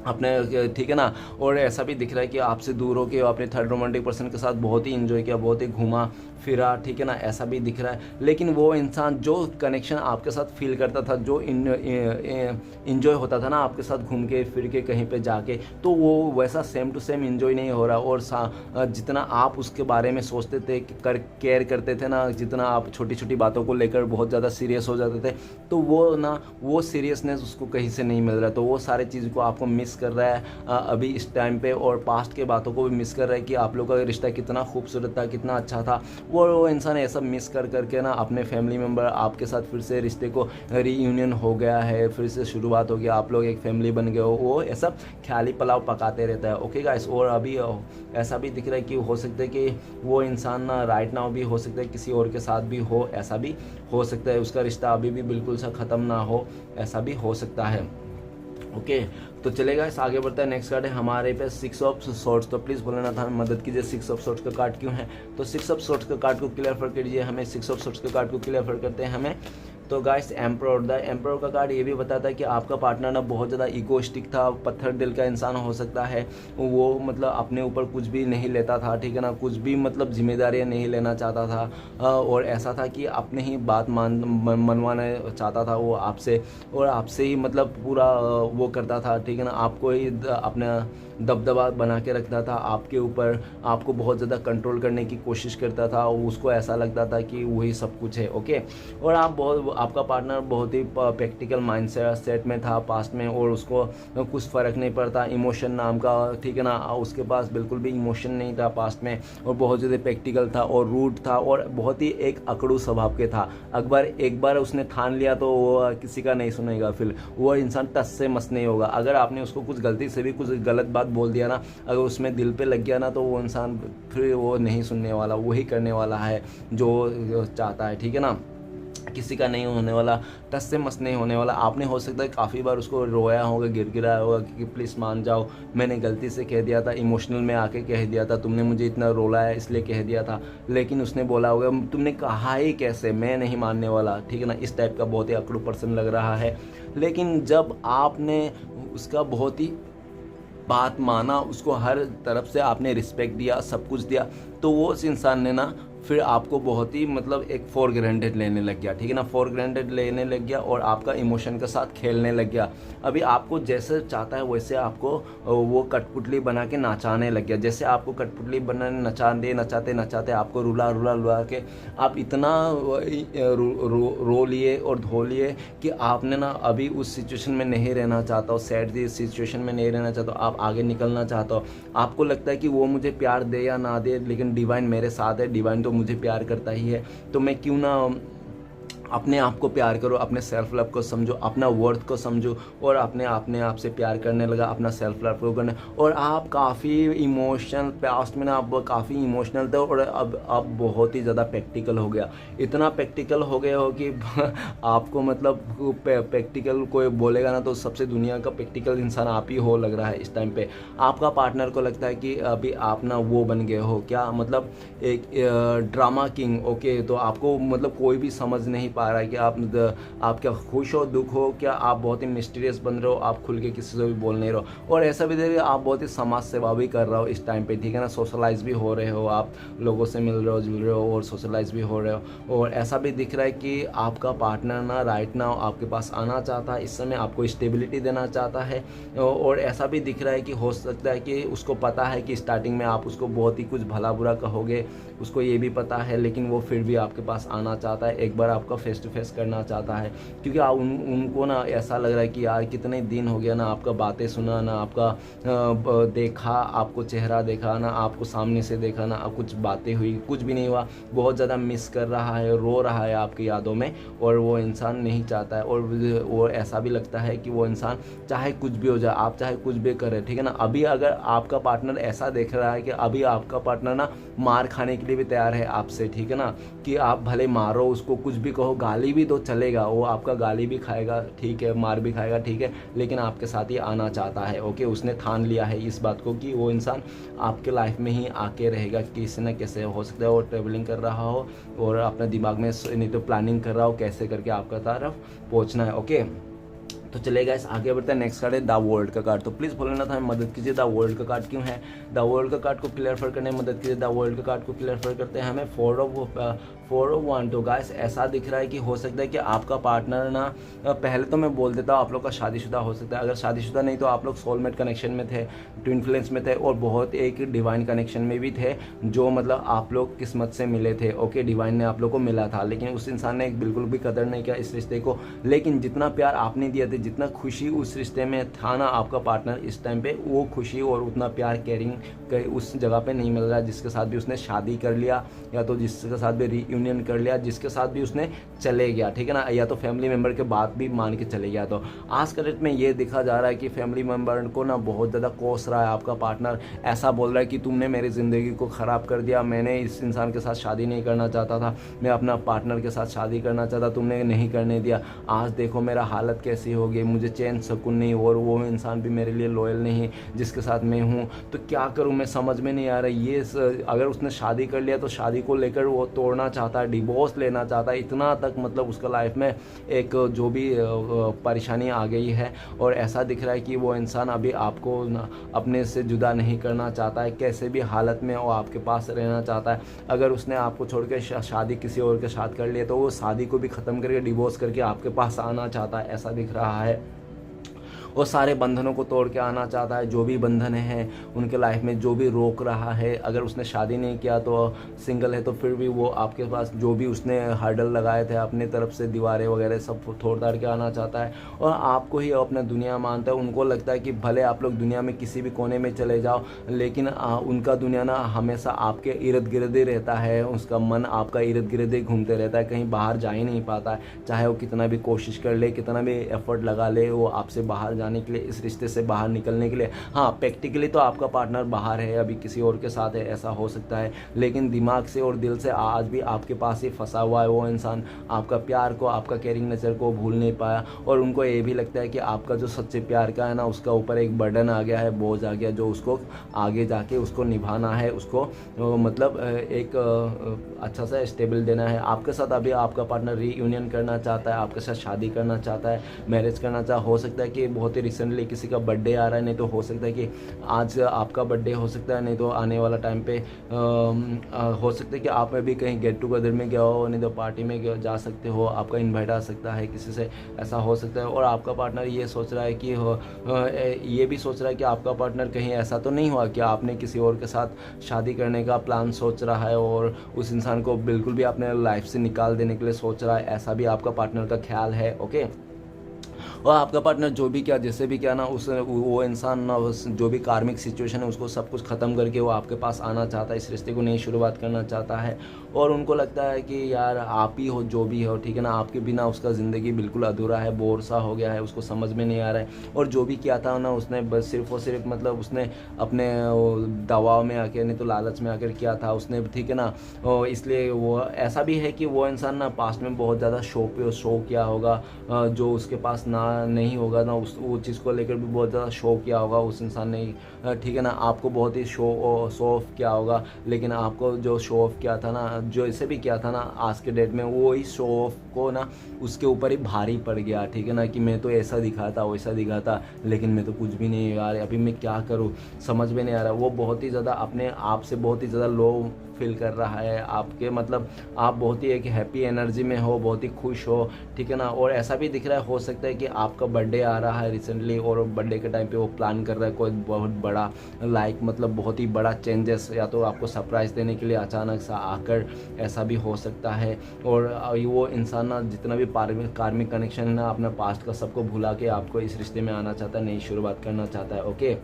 अपने, ठीक है ना। और ऐसा भी दिख रहा है कि आपसे दूर होकर अपने थर्ड रोमांटिक पर्सन के साथ बहुत ही इंजॉय किया, बहुत ही घूमा फिरा, ठीक है ना, ऐसा भी दिख रहा है। लेकिन वो इंसान जो कनेक्शन आपके साथ फील करता था, जो इंजॉय होता था ना आपके साथ घूम के फिर के कहीं पे जाके, तो वो वैसा सेम टू सेम इंजॉय नहीं हो रहा। और जितना आप उसके बारे में सोचते थे, केयर करते थे ना, जितना आप छोटी छोटी बातों को लेकर बहुत ज़्यादा सीरियस हो जाते थे, तो वो सीरियसनेस उसको कहीं से नहीं मिल रहा। तो वो सारी चीज़ को आपको मिस कर रहा है अभी इस टाइम पे, और पास्ट के बातों को भी मिस कर रहा है कि आप लोग का रिश्ता कितना खूबसूरत था, कितना अच्छा था। वो इंसान ऐसा मिस करके ना अपने फैमिली मेम्बर आपके साथ फिर से रिश्ते को रीयूनियन हो गया है, फिर से शुरुआत हो गया, आप लोग एक फैमिली बन गए हो, वो ऐसा ख्याली पुलाव पकाते रहता है। ओके गाइस, और अभी ऐसा भी दिख रहा है कि हो सकता है कि वो इंसान ना राइट नाउ भी हो सकता है किसी और के साथ भी हो, ऐसा भी हो सकता है, उसका रिश्ता अभी भी बिल्कुल सा ख़त्म ना हो, ऐसा भी हो सकता है। ओके तो चलेगा, इस आगे बढ़ता है। नेक्स्ट कार्ड है हमारे पे 6 ऑफ सॉर्ड्स। तो प्लीज़ बोलना था, हमें मदद कीजिए 6 ऑफ सॉर्ड्स का कार्ड क्यों है। तो 6 ऑफ सॉर्ड्स का कार्ड को क्लियर कीजिए हमें। 6 ऑफ सॉर्ड्स का कार्ड को क्लियर करते हैं हमें। तो गाइस एम्परर, द एम्परर का कार्ड ये भी बताता है कि आपका पार्टनर ना बहुत ज़्यादा इगोइस्टिक था, पत्थर दिल का इंसान हो सकता है वो, मतलब अपने ऊपर कुछ भी नहीं लेता था, ठीक है ना, कुछ भी मतलब जिम्मेदारियाँ नहीं लेना चाहता था, और ऐसा था कि अपने ही बात मनवाना चाहता था वो आपसे, और आपसे ही मतलब पूरा वो करता था, ठीक है ना, आपको ही अपना दबदबा बना के रखता था आपके ऊपर, आपको बहुत ज़्यादा कंट्रोल करने की कोशिश करता था, और उसको ऐसा लगता था कि वही सब कुछ है। ओके, और आपका पार्टनर बहुत ही प्रैक्टिकल माइंड सेट में था पास्ट में, और उसको कुछ फ़र्क नहीं पड़ता इमोशन नाम का, ठीक है ना, उसके पास बिल्कुल भी इमोशन नहीं था पास्ट में, और बहुत ज़्यादा प्रैक्टिकल था और रूड था, और बहुत ही एक अकड़ू स्वभाव के था। एक बार उसने ठान लिया तो वो किसी का नहीं सुनेगा, फिर वो इंसान टस से मस नहीं होगा। अगर आपने उसको कुछ गलती से भी कुछ गलत बात बोल दिया ना, अगर उसमें दिल पे लग गया ना, तो वो इंसान फिर वो नहीं सुनने वाला, वही करने वाला है जो चाहता है, ठीक है ना, किसी का नहीं होने वाला, टस से मस नहीं होने वाला। आपने हो सकता है काफ़ी बार उसको रोया होगा, गिड़गिड़ाया होगा कि प्लीज़ मान जाओ, मैंने गलती से कह दिया था, इमोशनल में आके कह दिया था, तुमने मुझे इतना रोला है इसलिए कह दिया था। लेकिन उसने बोला होगा तुमने कहा ही कैसे, मैं नहीं मानने वाला, ठीक है ना, इस टाइप का बहुत ही अकड़ू पर्सन लग रहा है। लेकिन जब आपने उसका बहुत ही बात माना, उसको हर तरफ से आपने रिस्पेक्ट दिया, सब कुछ दिया, तो वो उस इंसान ने ना फिर आपको बहुत ही मतलब एक फॉर ग्रांटेड लेने लग गया, ठीक है ना, फॉर ग्रांटेड लेने लग गया, और आपका इमोशन के साथ खेलने लग गया। अभी आपको जैसे चाहता है वैसे आपको वो कठपुतली बना के नचाने लग गया। जैसे आपको कठपुतली बनाने नचाते आपको रुला के आप इतना रो लिए और धो लिए कि आपने ना अभी उस सिचुएशन में नहीं रहना चाहता हो, सैड सिचुएशन में नहीं रहना चाहता हो, आप आगे निकलना चाहते हो। आपको लगता है कि वो मुझे प्यार दे या ना दे, लेकिन डिवाइन मेरे साथ है, डिवाइन तो मुझे प्यार करता ही है, तो मैं क्यों ना अपने आप को प्यार करो, अपने सेल्फ लव को समझो, अपना वर्थ को समझो, और अपने आप से प्यार करने लगा, अपना सेल्फ लव को करने। और आप काफ़ी इमोशनल, पास्ट में ना आप काफ़ी इमोशनल थे, और अब बहुत ही ज़्यादा प्रैक्टिकल हो गया। इतना प्रैक्टिकल हो गया हो कि आपको मतलब प्रैक्टिकल कोई बोलेगा ना तो सबसे दुनिया का प्रैक्टिकल इंसान आप ही हो लग रहा है इस टाइम पे। आपका पार्टनर को लगता है कि अभी आप ना वो बन गए हो, क्या मतलब एक ड्रामा किंग। ओके, तो आपको मतलब कोई भी समझ नहीं पा रहा है कि आप क्या खुश हो, दुख हो, क्या आप बहुत ही मिस्टीरियस बन रहे हो, आप खुल के किसी से भी बोल नहीं रहे हो। और ऐसा भी देखिए आप बहुत ही समाज सेवा भी कर रहे हो इस टाइम पे, ठीक है ना, सोशलाइज भी हो रहे हो, आप लोगों से मिल रहे हो, जुल रहे हो, और सोशलाइज भी हो रहे हो। और ऐसा भी दिख रहा है कि आपका पार्टनर ना राइट नाउ आपके पास आना चाहता है, इस समय आपको स्टेबिलिटी देना चाहता है। और ऐसा भी दिख रहा है कि हो सकता है कि उसको पता है कि स्टार्टिंग में आप उसको बहुत ही कुछ भला बुरा कहोगे, उसको ये भी पता है, लेकिन वो फिर भी आपके पास आना चाहता है, एक बार आपका फेस टू फेस करना चाहता है। क्योंकि उनको ना ऐसा लग रहा है कि यार कितने दिन हो गया ना आपका बातें सुना, ना आपका देखा, आपको चेहरा देखा, ना आपको सामने से देखा, ना कुछ बातें हुई, कुछ भी नहीं हुआ। बहुत ज़्यादा मिस कर रहा है, रो रहा है आपकी यादों में, और वो इंसान नहीं चाहता है। और वो ऐसा भी लगता है कि वो इंसान चाहे कुछ भी हो जाए, आप चाहे कुछ भी करें, ठीक है ना। अभी अगर आपका पार्टनर ऐसा देख रहा है कि अभी आपका पार्टनर ना मार खाने के लिए भी तैयार है आपसे, ठीक है ना, कि आप भले मारो उसको, कुछ भी कहो, गाली भी तो चलेगा, वो आपका गाली भी खाएगा, ठीक है, मार भी खाएगा, ठीक है, लेकिन आपके साथ ही आना चाहता है। ओके, उसने ठान लिया है इस बात को कि वो इंसान आपके लाइफ में ही आके रहेगा, किसी न कैसे। हो सकता है वो ट्रेवलिंग कर रहा हो और अपने दिमाग में नहीं तो प्लानिंग कर रहा हो कैसे करके आपका तरफ पहुंचना है। ओके, तो चलेगा, इस आगे बढ़ते हैं। नेक्स्ट कार्ड है द वर्ल्ड का कार्ड। तो प्लीज़ बोलना था, मदद कीजिए, द वर्ल्ड का कार्ड क्यों है। द वर्ल्ड का कार्ड को क्लियर करने में मदद कीजिए। द वर्ल्ड का कार्ड को क्लियर करते हैं हमें 4 ऑफ 1। तो गाइस ऐसा दिख रहा है कि हो सकता है कि आपका पार्टनर ना, पहले तो मैं बोल देता हूँ आप लोग का शादीशुदा हो सकता है, अगर शादीशुदा नहीं तो आप लोग सोलमेट कनेक्शन में थे, ट्विन फ्लेम्स में थे, और बहुत एक डिवाइन कनेक्शन में भी थे, जो मतलब आप लोग किस्मत से मिले थे। ओके, डिवाइन ने आप लोग को मिला था, लेकिन उस इंसान ने बिल्कुल भी कदर नहीं किया इस रिश्ते को। लेकिन जितना प्यार आपने दिया था, जितना खुशी उस रिश्ते में था ना आपका पार्टनर इस टाइम पे, वो खुशी और उतना प्यार केयरिंग उस जगह पे नहीं मिल रहा, जिसके साथ भी उसने शादी कर लिया, या तो जिसके साथ भी रीयूनियन कर लिया, जिसके साथ भी उसने चले गया, ठीक है ना, या तो फैमिली मेम्बर के बात भी मान के चले गया। तो आज के डेट में ये देखा जा रहा है कि फैमिली मेम्बर को ना बहुत ज़्यादा कोस रहा है आपका पार्टनर, ऐसा बोल रहा है कि तुमने मेरी ज़िंदगी को ख़राब कर दिया, मैंने इस इंसान के साथ शादी नहीं करना चाहता था, मैं अपना पार्टनर के साथ शादी करना चाहता, तुमने नहीं करने दिया, आज देखो मेरा हालत कैसी हो गई, मुझे चैन सुकून नहीं, और वो इंसान भी मेरे लिए लॉयल नहीं जिसके साथ मैं हूँ, तो क्या करूँ मैं समझ में नहीं आ रहा। ये अगर उसने शादी कर लिया तो शादी को लेकर वो तोड़ना चाहता है, डिवोर्स लेना चाहता है, इतना तक मतलब उसका लाइफ में एक जो भी परेशानी आ गई है। और ऐसा दिख रहा है कि वो इंसान अभी आपको अपने से जुदा नहीं करना चाहता है, कैसे भी हालत में वो आपके पास रहना चाहता है। अगर उसने आपको छोड़ के शादी किसी और के साथ कर लिया तो वो शादी को भी ख़त्म करके डिवोर्स करके आपके पास आना चाहता है, ऐसा दिख रहा है। वो सारे बंधनों को तोड़ के आना चाहता है, जो भी बंधन है उनके लाइफ में, जो भी रोक रहा है। अगर उसने शादी नहीं किया तो सिंगल है तो फिर भी वो आपके पास जो भी उसने हर्डल लगाए थे अपनी तरफ से, दीवारें वगैरह सब तोड़ ताड़ के आना चाहता है। और आपको ही अपना दुनिया मानता है। उनको लगता है कि भले आप लोग दुनिया में किसी भी कोने में चले जाओ, लेकिन उनका दुनिया ना हमेशा आपके इर्द गिर्द ही रहता है, उसका मन आपका इर्द गिर्द ही घूमते रहता है, कहीं बाहर जा ही नहीं पाता है। चाहे वो कितना भी कोशिश कर ले, कितना भी एफर्ट लगा ले, वो आपसे बाहर जाने के लिए, इस रिश्ते से बाहर निकलने के लिए, हाँ प्रैक्टिकली तो आपका पार्टनर बाहर है, अभी किसी और के साथ है, ऐसा हो सकता है, लेकिन दिमाग से और दिल से आज भी आपके पास ही फंसा हुआ है वो इंसान। आपका प्यार को, आपका केयरिंग नेचर को भूल नहीं पाया। और उनको ये भी लगता है कि आपका जो सच्चे प्यार का है ना, उसका ऊपर एक बर्डन आ गया है, बोझ आ गया, जो उसको आगे जाके उसको निभाना है, उसको मतलब एक अच्छा सा स्टेबल देना है। आपके साथ अभी आपका पार्टनर रीयूनियन करना चाहता है, आपके साथ शादी करना चाहता है, मैरिज करना हो सकता है कि बहुत ही रिसेंटली किसी का बर्थडे आ रहा है, नहीं तो हो सकता है कि आज आपका बर्थडे हो सकता है, नहीं तो आने वाला टाइम पे हो सकता है कि आप अभी कहीं गेट टुगेदर में गया हो, नहीं तो पार्टी में जा सकते हो, आपका इनवाइट आ सकता है किसी से, ऐसा हो सकता है। और आपका पार्टनर ये सोच रहा है कि ये भी सोच रहा है कि आपका पार्टनर कहीं ऐसा तो नहीं हुआ कि आपने किसी और के साथ शादी करने का प्लान सोच रहा है और उस इंसान को बिल्कुल भी अपने लाइफ से निकाल देने के लिए सोच रहा है, ऐसा भी आपका पार्टनर का ख्याल है। ओके, और आपका पार्टनर जो भी क्या, जैसे भी क्या ना, उस वो इंसान ना, जो भी कार्मिक सिचुएशन है उसको सब कुछ ख़त्म करके वो आपके पास आना चाहता है, इस रिश्ते को नई शुरुआत करना चाहता है। और उनको लगता है कि यार आप ही हो जो भी हो, ठीक है ना, आपके बिना उसका ज़िंदगी बिल्कुल अधूरा है, बोर सा हो गया है, उसको समझ में नहीं आ रहा है। और जो भी किया था ना उसने बस सिर्फ और सिर्फ मतलब उसने अपने दबाव में आकर, नहीं तो लालच में आकर किया था उसने, ठीक है ना। और इसलिए वो ऐसा भी है कि वो इंसान ना पास्ट में बहुत ज़्यादा शो किया होगा, जो उसके पास ना नहीं होगा ना, उस वो चीज़ को लेकर भी बहुत ज़्यादा शो किया होगा उस इंसान ने, ठीक है ना। आपको बहुत ही शो ऑफ किया होगा, लेकिन आपको जो शो ऑफ किया था ना, जो इसे भी किया था ना, आज के डेट में वो ही शो ऑफ को ना उसके ऊपर ही भारी पड़ गया, ठीक है ना, कि मैं तो ऐसा दिखा था, वैसा दिखा था, लेकिन मैं तो कुछ भी नहीं यार, अभी मैं क्या करूँ समझ में नहीं आ रहा। वो बहुत ही ज़्यादा अपने आप से बहुत ही ज़्यादा लो फील कर रहा है। आपके मतलब आप बहुत ही एक हैप्पी एनर्जी में हो, बहुत ही खुश हो, ठीक है ना। और ऐसा भी दिख रहा है, हो सकता है कि आपका बर्थडे आ रहा है रिसेंटली, और बर्थडे के टाइम पे वो प्लान कर रहा है कोई बहुत बड़ा, लाइक मतलब बहुत ही बड़ा चेंजेस, या तो आपको सरप्राइज़ देने के लिए अचानक सा आकर, ऐसा भी हो सकता है। और वो इंसान ना जितना भी कार्मिक कनेक्शन है ना, अपना पास्ट का सबको भुला के आपको इस रिश्ते में आना चाहता है, नई शुरुआत करना चाहता है। ओके,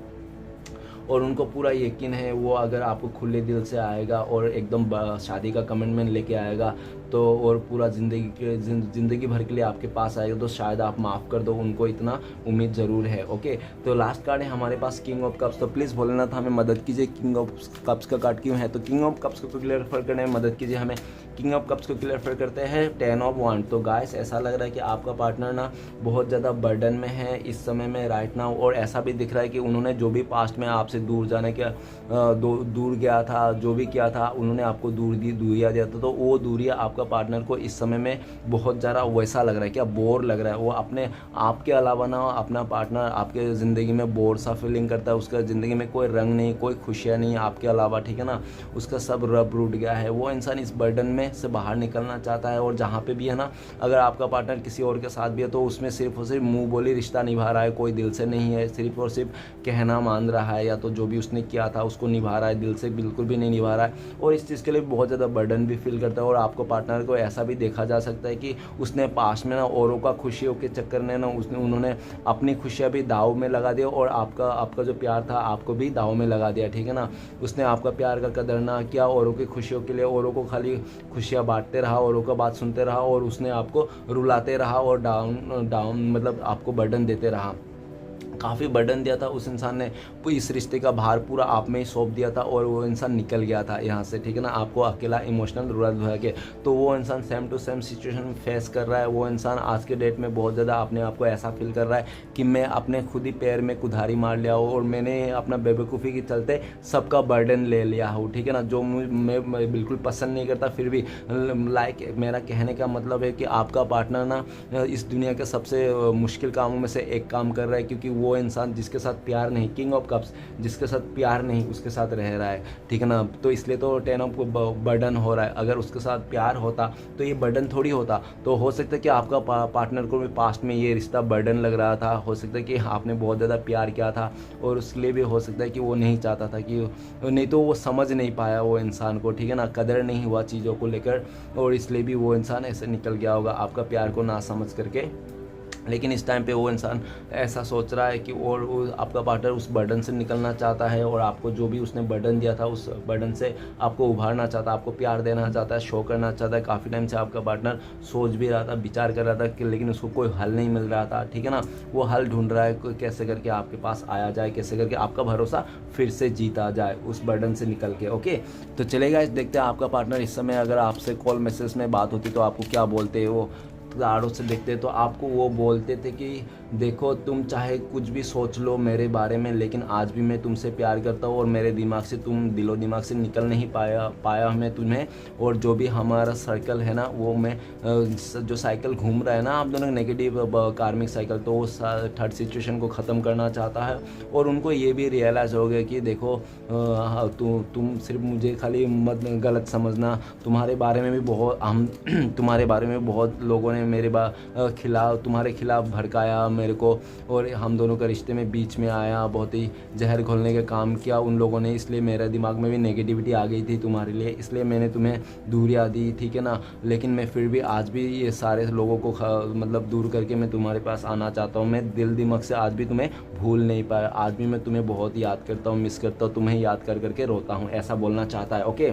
और उनको पूरा यकीन है वो अगर आपको खुले दिल से आएगा और एकदम शादी का कमिटमेंट लेके आएगा तो, और पूरा ज़िंदगी भर के लिए आपके पास आएगा तो शायद आप माफ़ कर दो, उनको इतना उम्मीद ज़रूर है। ओके, तो लास्ट कार्ड है हमारे पास किंग ऑफ कप्स। तो प्लीज़ भोलेनाथ हमें मदद कीजिए, किंग ऑफ कप्स का कार्ड क्यों है, तो किंग ऑफ कप्स को क्लियर करने में मदद कीजिए हमें। किंग ऑफ कप्स को क्लियर करते हैं 10 ऑफ वांड। तो गाइस ऐसा लग रहा है कि आपका पार्टनर ना बहुत ज़्यादा बर्डन में है इस समय में राइट नाउ, और ऐसा भी दिख रहा है कि उन्होंने जो भी पास्ट में आपसे दूर जाने के दूर गया था, जो भी किया था, उन्होंने आपको दूरियाँ दिया था, तो वो दूरियाँ आपका पार्टनर को इस समय में बहुत ज़्यादा वैसा लग रहा है, क्या बोर लग रहा है। वो अपने आप के अलावा ना अपना पार्टनर आपके ज़िंदगी में बोर सा फीलिंग करता है, उसका ज़िंदगी में कोई रंग नहीं, कोई खुशियाँ नहीं आपके अलावा, ठीक है ना, उसका सब रब रूट गया है। वो इंसान इस बर्डन में से बाहर निकलना चाहता है, और जहाँ पे भी है ना, अगर आपका पार्टनर किसी और के साथ भी है तो उसमें सिर्फ और सिर्फ मुँह बोली रिश्ता निभा रहा है, कोई दिल से नहीं है, सिर्फ और सिर्फ कहना मान रहा है, या तो जो भी उसने किया था उसको निभा रहा है, दिल से बिल्कुल भी नहीं निभा रहा है, और इस चीज़ के लिए बहुत ज़्यादा बर्डन भी फील करता है। और आपको पार्टनर को ऐसा भी देखा जा सकता है कि उसने पास में ना औरों का खुशियों के चक्कर में ना उन्होंने अपनी खुशियाँ भी दाव में लगा दिया, और आपका जो प्यार था आपको भी दाव में लगा दिया, ठीक है ना। उसने आपका प्यार का कदर ना किया, औरों की खुशियों के लिए औरों को खाली खुशियाँ बांटते रहा, औरों का बात सुनते रहा, और उसने आपको रुलाते रहा और डाउन मतलब आपको बर्डन देते रहा। काफ़ी बर्डन दिया था, उस इंसान ने इस रिश्ते का भार पूरा आप में ही सौंप दिया था और वो इंसान निकल गया था यहाँ से, ठीक है ना, आपको अकेला इमोशनल रुला धुला के। तो वो इंसान same to same situation face कर रहा है। वो इंसान आज के डेट में बहुत ज़्यादा अपने आप को ऐसा फील कर रहा है कि मैं अपने खुद ही पैर में कुल्हाड़ी मार लिया हूँ और मैंने अपना बेवकूफ़ी के चलते सबका बर्डन ले लिया हूँ, ठीक है ना, जो मैं बिल्कुल पसंद नहीं करता। फिर भी लाइक मेरा कहने का मतलब है कि आपका पार्टनर ना इस दुनिया के सबसे मुश्किल कामों में से एक काम कर रहा है, क्योंकि वो इंसान जिसके साथ प्यार नहीं, किंग ऑफ कप्स, जिसके साथ प्यार नहीं उसके साथ रह रहा है, ठीक है ना। तो इसलिए तो 10 ऑफ बर्डन हो रहा है। अगर उसके साथ प्यार होता तो ये बर्डन थोड़ी होता। तो हो सकता है कि आपका पार्टनर को भी पास्ट में ये रिश्ता बर्डन लग रहा था, हो सकता है कि आपने बहुत ज़्यादा प्यार किया था और उसके लिए भी हो सकता है कि वो नहीं चाहता था कि, नहीं तो वो समझ नहीं पाया वो इंसान को, ठीक है ना, कदर नहीं हुआ चीज़ों को लेकर और इसलिए भी वो इंसान ऐसे निकल गया होगा आपका प्यार को ना समझ करके। लेकिन इस टाइम पे वो इंसान ऐसा सोच रहा है कि और आपका पार्टनर उस बर्डन से निकलना चाहता है और आपको जो भी उसने बर्डन दिया था उस बर्डन से आपको उभारना चाहता है, आपको प्यार देना चाहता है, शो करना चाहता है। काफ़ी टाइम से आपका पार्टनर सोच भी रहा था, विचार कर रहा था कि लेकिन उसको कोई हल नहीं मिल रहा था, ठीक है ना। वो हल ढूंढ रहा है कैसे करके आपके पास आया जाए, कैसे करके आपका भरोसा फिर से जीता जाए उस बर्डन से निकल के। ओके, तो चलेगा, देखते हैं आपका पार्टनर इस समय अगर आपसे कॉल मैसेज में बात होती तो आपको क्या बोलते हैं। वो तारों से देखते तो आपको वो बोलते थे कि देखो तुम चाहे कुछ भी सोच लो मेरे बारे में, लेकिन आज भी मैं तुमसे प्यार करता हूँ और मेरे दिमाग से तुम दिलो दिमाग से निकल नहीं पाया मैं तुम्हें। और जो भी हमारा सर्कल है ना, वो मैं जो साइकिल घूम रहा है ना आप दोनों नेगेटिव कार्मिक साइकिल, तो वो थर्ड सिचुएशन को ख़त्म करना चाहता है। और उनको ये भी रियलाइज़ हो गया कि देखो तुम सिर्फ मुझे खाली मत गलत समझना, तुम्हारे बारे में भी बहुत हम तुम्हारे बारे में बहुत लोगों ने मेरे तुम्हारे खिलाफ भड़काया मेरे को और हम दोनों का रिश्ते में बीच में आया, बहुत ही जहर घोलने का काम किया उन लोगों ने। इसलिए मेरे दिमाग में भी नेगेटिविटी आ गई थी तुम्हारे लिए, इसलिए मैंने तुम्हें दूरियां दी, ठीक है ना। लेकिन मैं फिर भी आज भी ये सारे लोगों को मतलब दूर करके मैं तुम्हारे पास आना चाहता हूँ। मैं दिल दिमाग से आज भी तुम्हें भूल नहीं पाया, आज भी मैं तुम्हें बहुत याद करता हूँ, मिस करता हूँ, तुम्हें याद कर करके रोता हूँ, ऐसा बोलना चाहता है। ओके,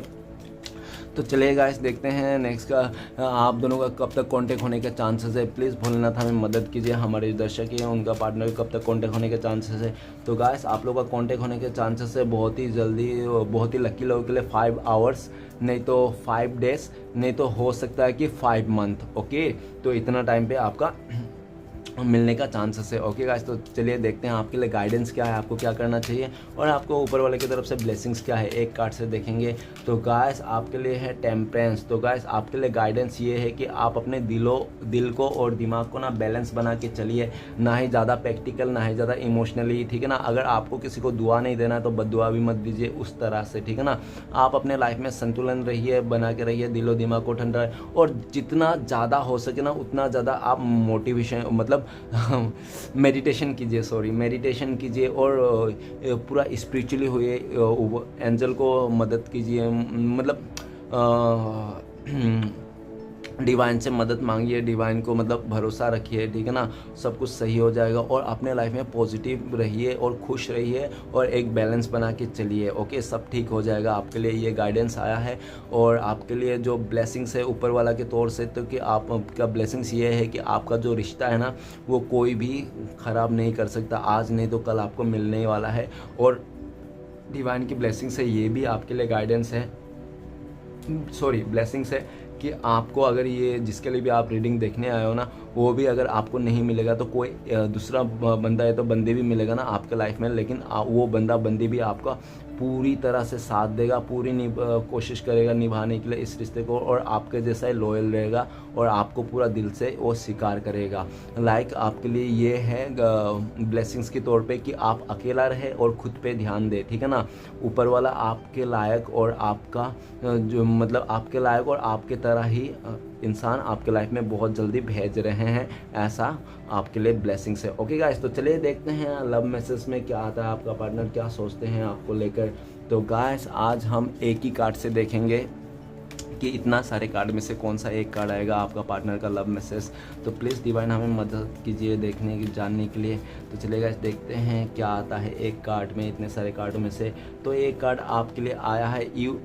तो चलिए गाइस देखते हैं नेक्स्ट का आप दोनों का कब तक कांटेक्ट होने के चांसेस है। प्लीज़ भोलेनाथ हमें मदद कीजिए, हमारे जो दर्शक हैं उनका पार्टनर कब तक कांटेक्ट होने के चांसेस है। तो गाइस आप लोगों का कांटेक्ट होने के चांसेस है बहुत ही जल्दी, बहुत ही लकी लोगों के लिए 5 आवर्स, नहीं तो 5 डेज, नहीं तो हो सकता है कि 5 मंथ। ओके, तो इतना टाइम पे आपका मिलने का चांसेस है। ओके गाइस, तो चलिए देखते हैं आपके लिए गाइडेंस क्या है, आपको क्या करना चाहिए और आपको ऊपर वाले की तरफ से ब्लेसिंग्स क्या है। एक कार्ड से देखेंगे तो गाइस आपके लिए है टेम्परेंस। तो गाइस आपके लिए गाइडेंस ये है कि आप अपने दिल को और दिमाग को ना बैलेंस बना के चलिए, ना ही ज़्यादा प्रैक्टिकल, ना ही ज़्यादा इमोशनली, ठीक है ना। अगर आपको किसी को दुआ नहीं देना तो बद्दुआ भी मत दीजिए उस तरह से, ठीक है ना। आप अपने लाइफ में संतुलन रहिए, बना के रहिए, दिलो दिमाग को ठंडा रहे और जितना ज़्यादा हो सके ना उतना ज़्यादा आप मोटिवेशन मतलब मेडिटेशन कीजिए और पूरा स्पिरिचुअली हुए, एंजल को मदद कीजिए, मतलब डिवाइन से मदद मांगिए, डिवाइन को मतलब भरोसा रखिए, ठीक है ना, सब कुछ सही हो जाएगा। और अपने लाइफ में पॉजिटिव रहिए और खुश रहिए और एक बैलेंस बना के चलिए। ओके, सब ठीक हो जाएगा। आपके लिए ये गाइडेंस आया है और आपके लिए जो ब्लेसिंग्स है ऊपर वाला के तौर से, तो कि आपका ब्लेसिंग्स ये है कि आपका जो रिश्ता है ना वो कोई भी ख़राब नहीं कर सकता, आज नहीं तो कल आपको मिलने वाला है। और डिवाइन की ब्लेसिंग्स है, ये भी आपके लिए गाइडेंस है, ब्लेसिंग्स है कि आपको अगर ये जिसके लिए भी आप रीडिंग देखने आए हो ना, वो भी अगर आपको नहीं मिलेगा तो कोई दूसरा बंदा है तो बंदे भी मिलेगा ना आपके लाइफ में, लेकिन वो बंदा बंदी भी आपका पूरी तरह से साथ देगा, पूरी कोशिश करेगा निभाने के लिए इस रिश्ते को और आपके जैसा ही लॉयल रहेगा और आपको पूरा दिल से वो स्वीकार करेगा। लाइक आपके लिए ये है ब्लेसिंग्स के तौर पे कि आप अकेला रहे और खुद पे ध्यान दे, ठीक है ना। ऊपर वाला आपके लायक और आपका जो मतलब आपके लायक और आपके तरह ही इंसान आपके लाइफ में बहुत जल्दी भेज रहे हैं, ऐसा आपके लिए ब्लेसिंग्स है। ओके गाइस, तो चलिए देखते हैं लव मैसेज में क्या आता है, आपका पार्टनर क्या सोचते हैं आपको लेकर। तो गाइस आज हम एक ही कार्ड से देखेंगे कि इतना सारे कार्ड में से कौन सा एक कार्ड आएगा आपका पार्टनर का लव मैसेज। तो प्लीज़ डिवाइन हमें मदद कीजिए देखने की, जानने के लिए। तो चलेगा देखते हैं क्या आता है एक कार्ड में, इतने सारे कार्डों में से। तो एक कार्ड आपके लिए आया है you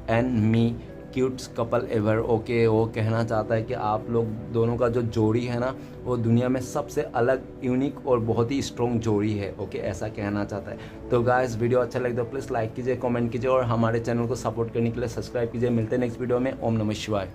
and me, cute couple ever. Okay, वो कहना चाहता है कि आप लोग दोनों का जो जोड़ी है ना वो दुनिया में सबसे अलग, यूनिक और बहुत ही स्ट्रॉन्ग जोड़ी है। ओके, ऐसा कहना चाहता है। तो गाइस वीडियो अच्छा लगे तो प्लीज़ लाइक कीजिए, कमेंट कीजिए और हमारे चैनल को सपोर्ट करने के लिए सब्सक्राइब कीजिए। मिलते हैं नेक्स्ट वीडियो में। ओम नमः शिवाय।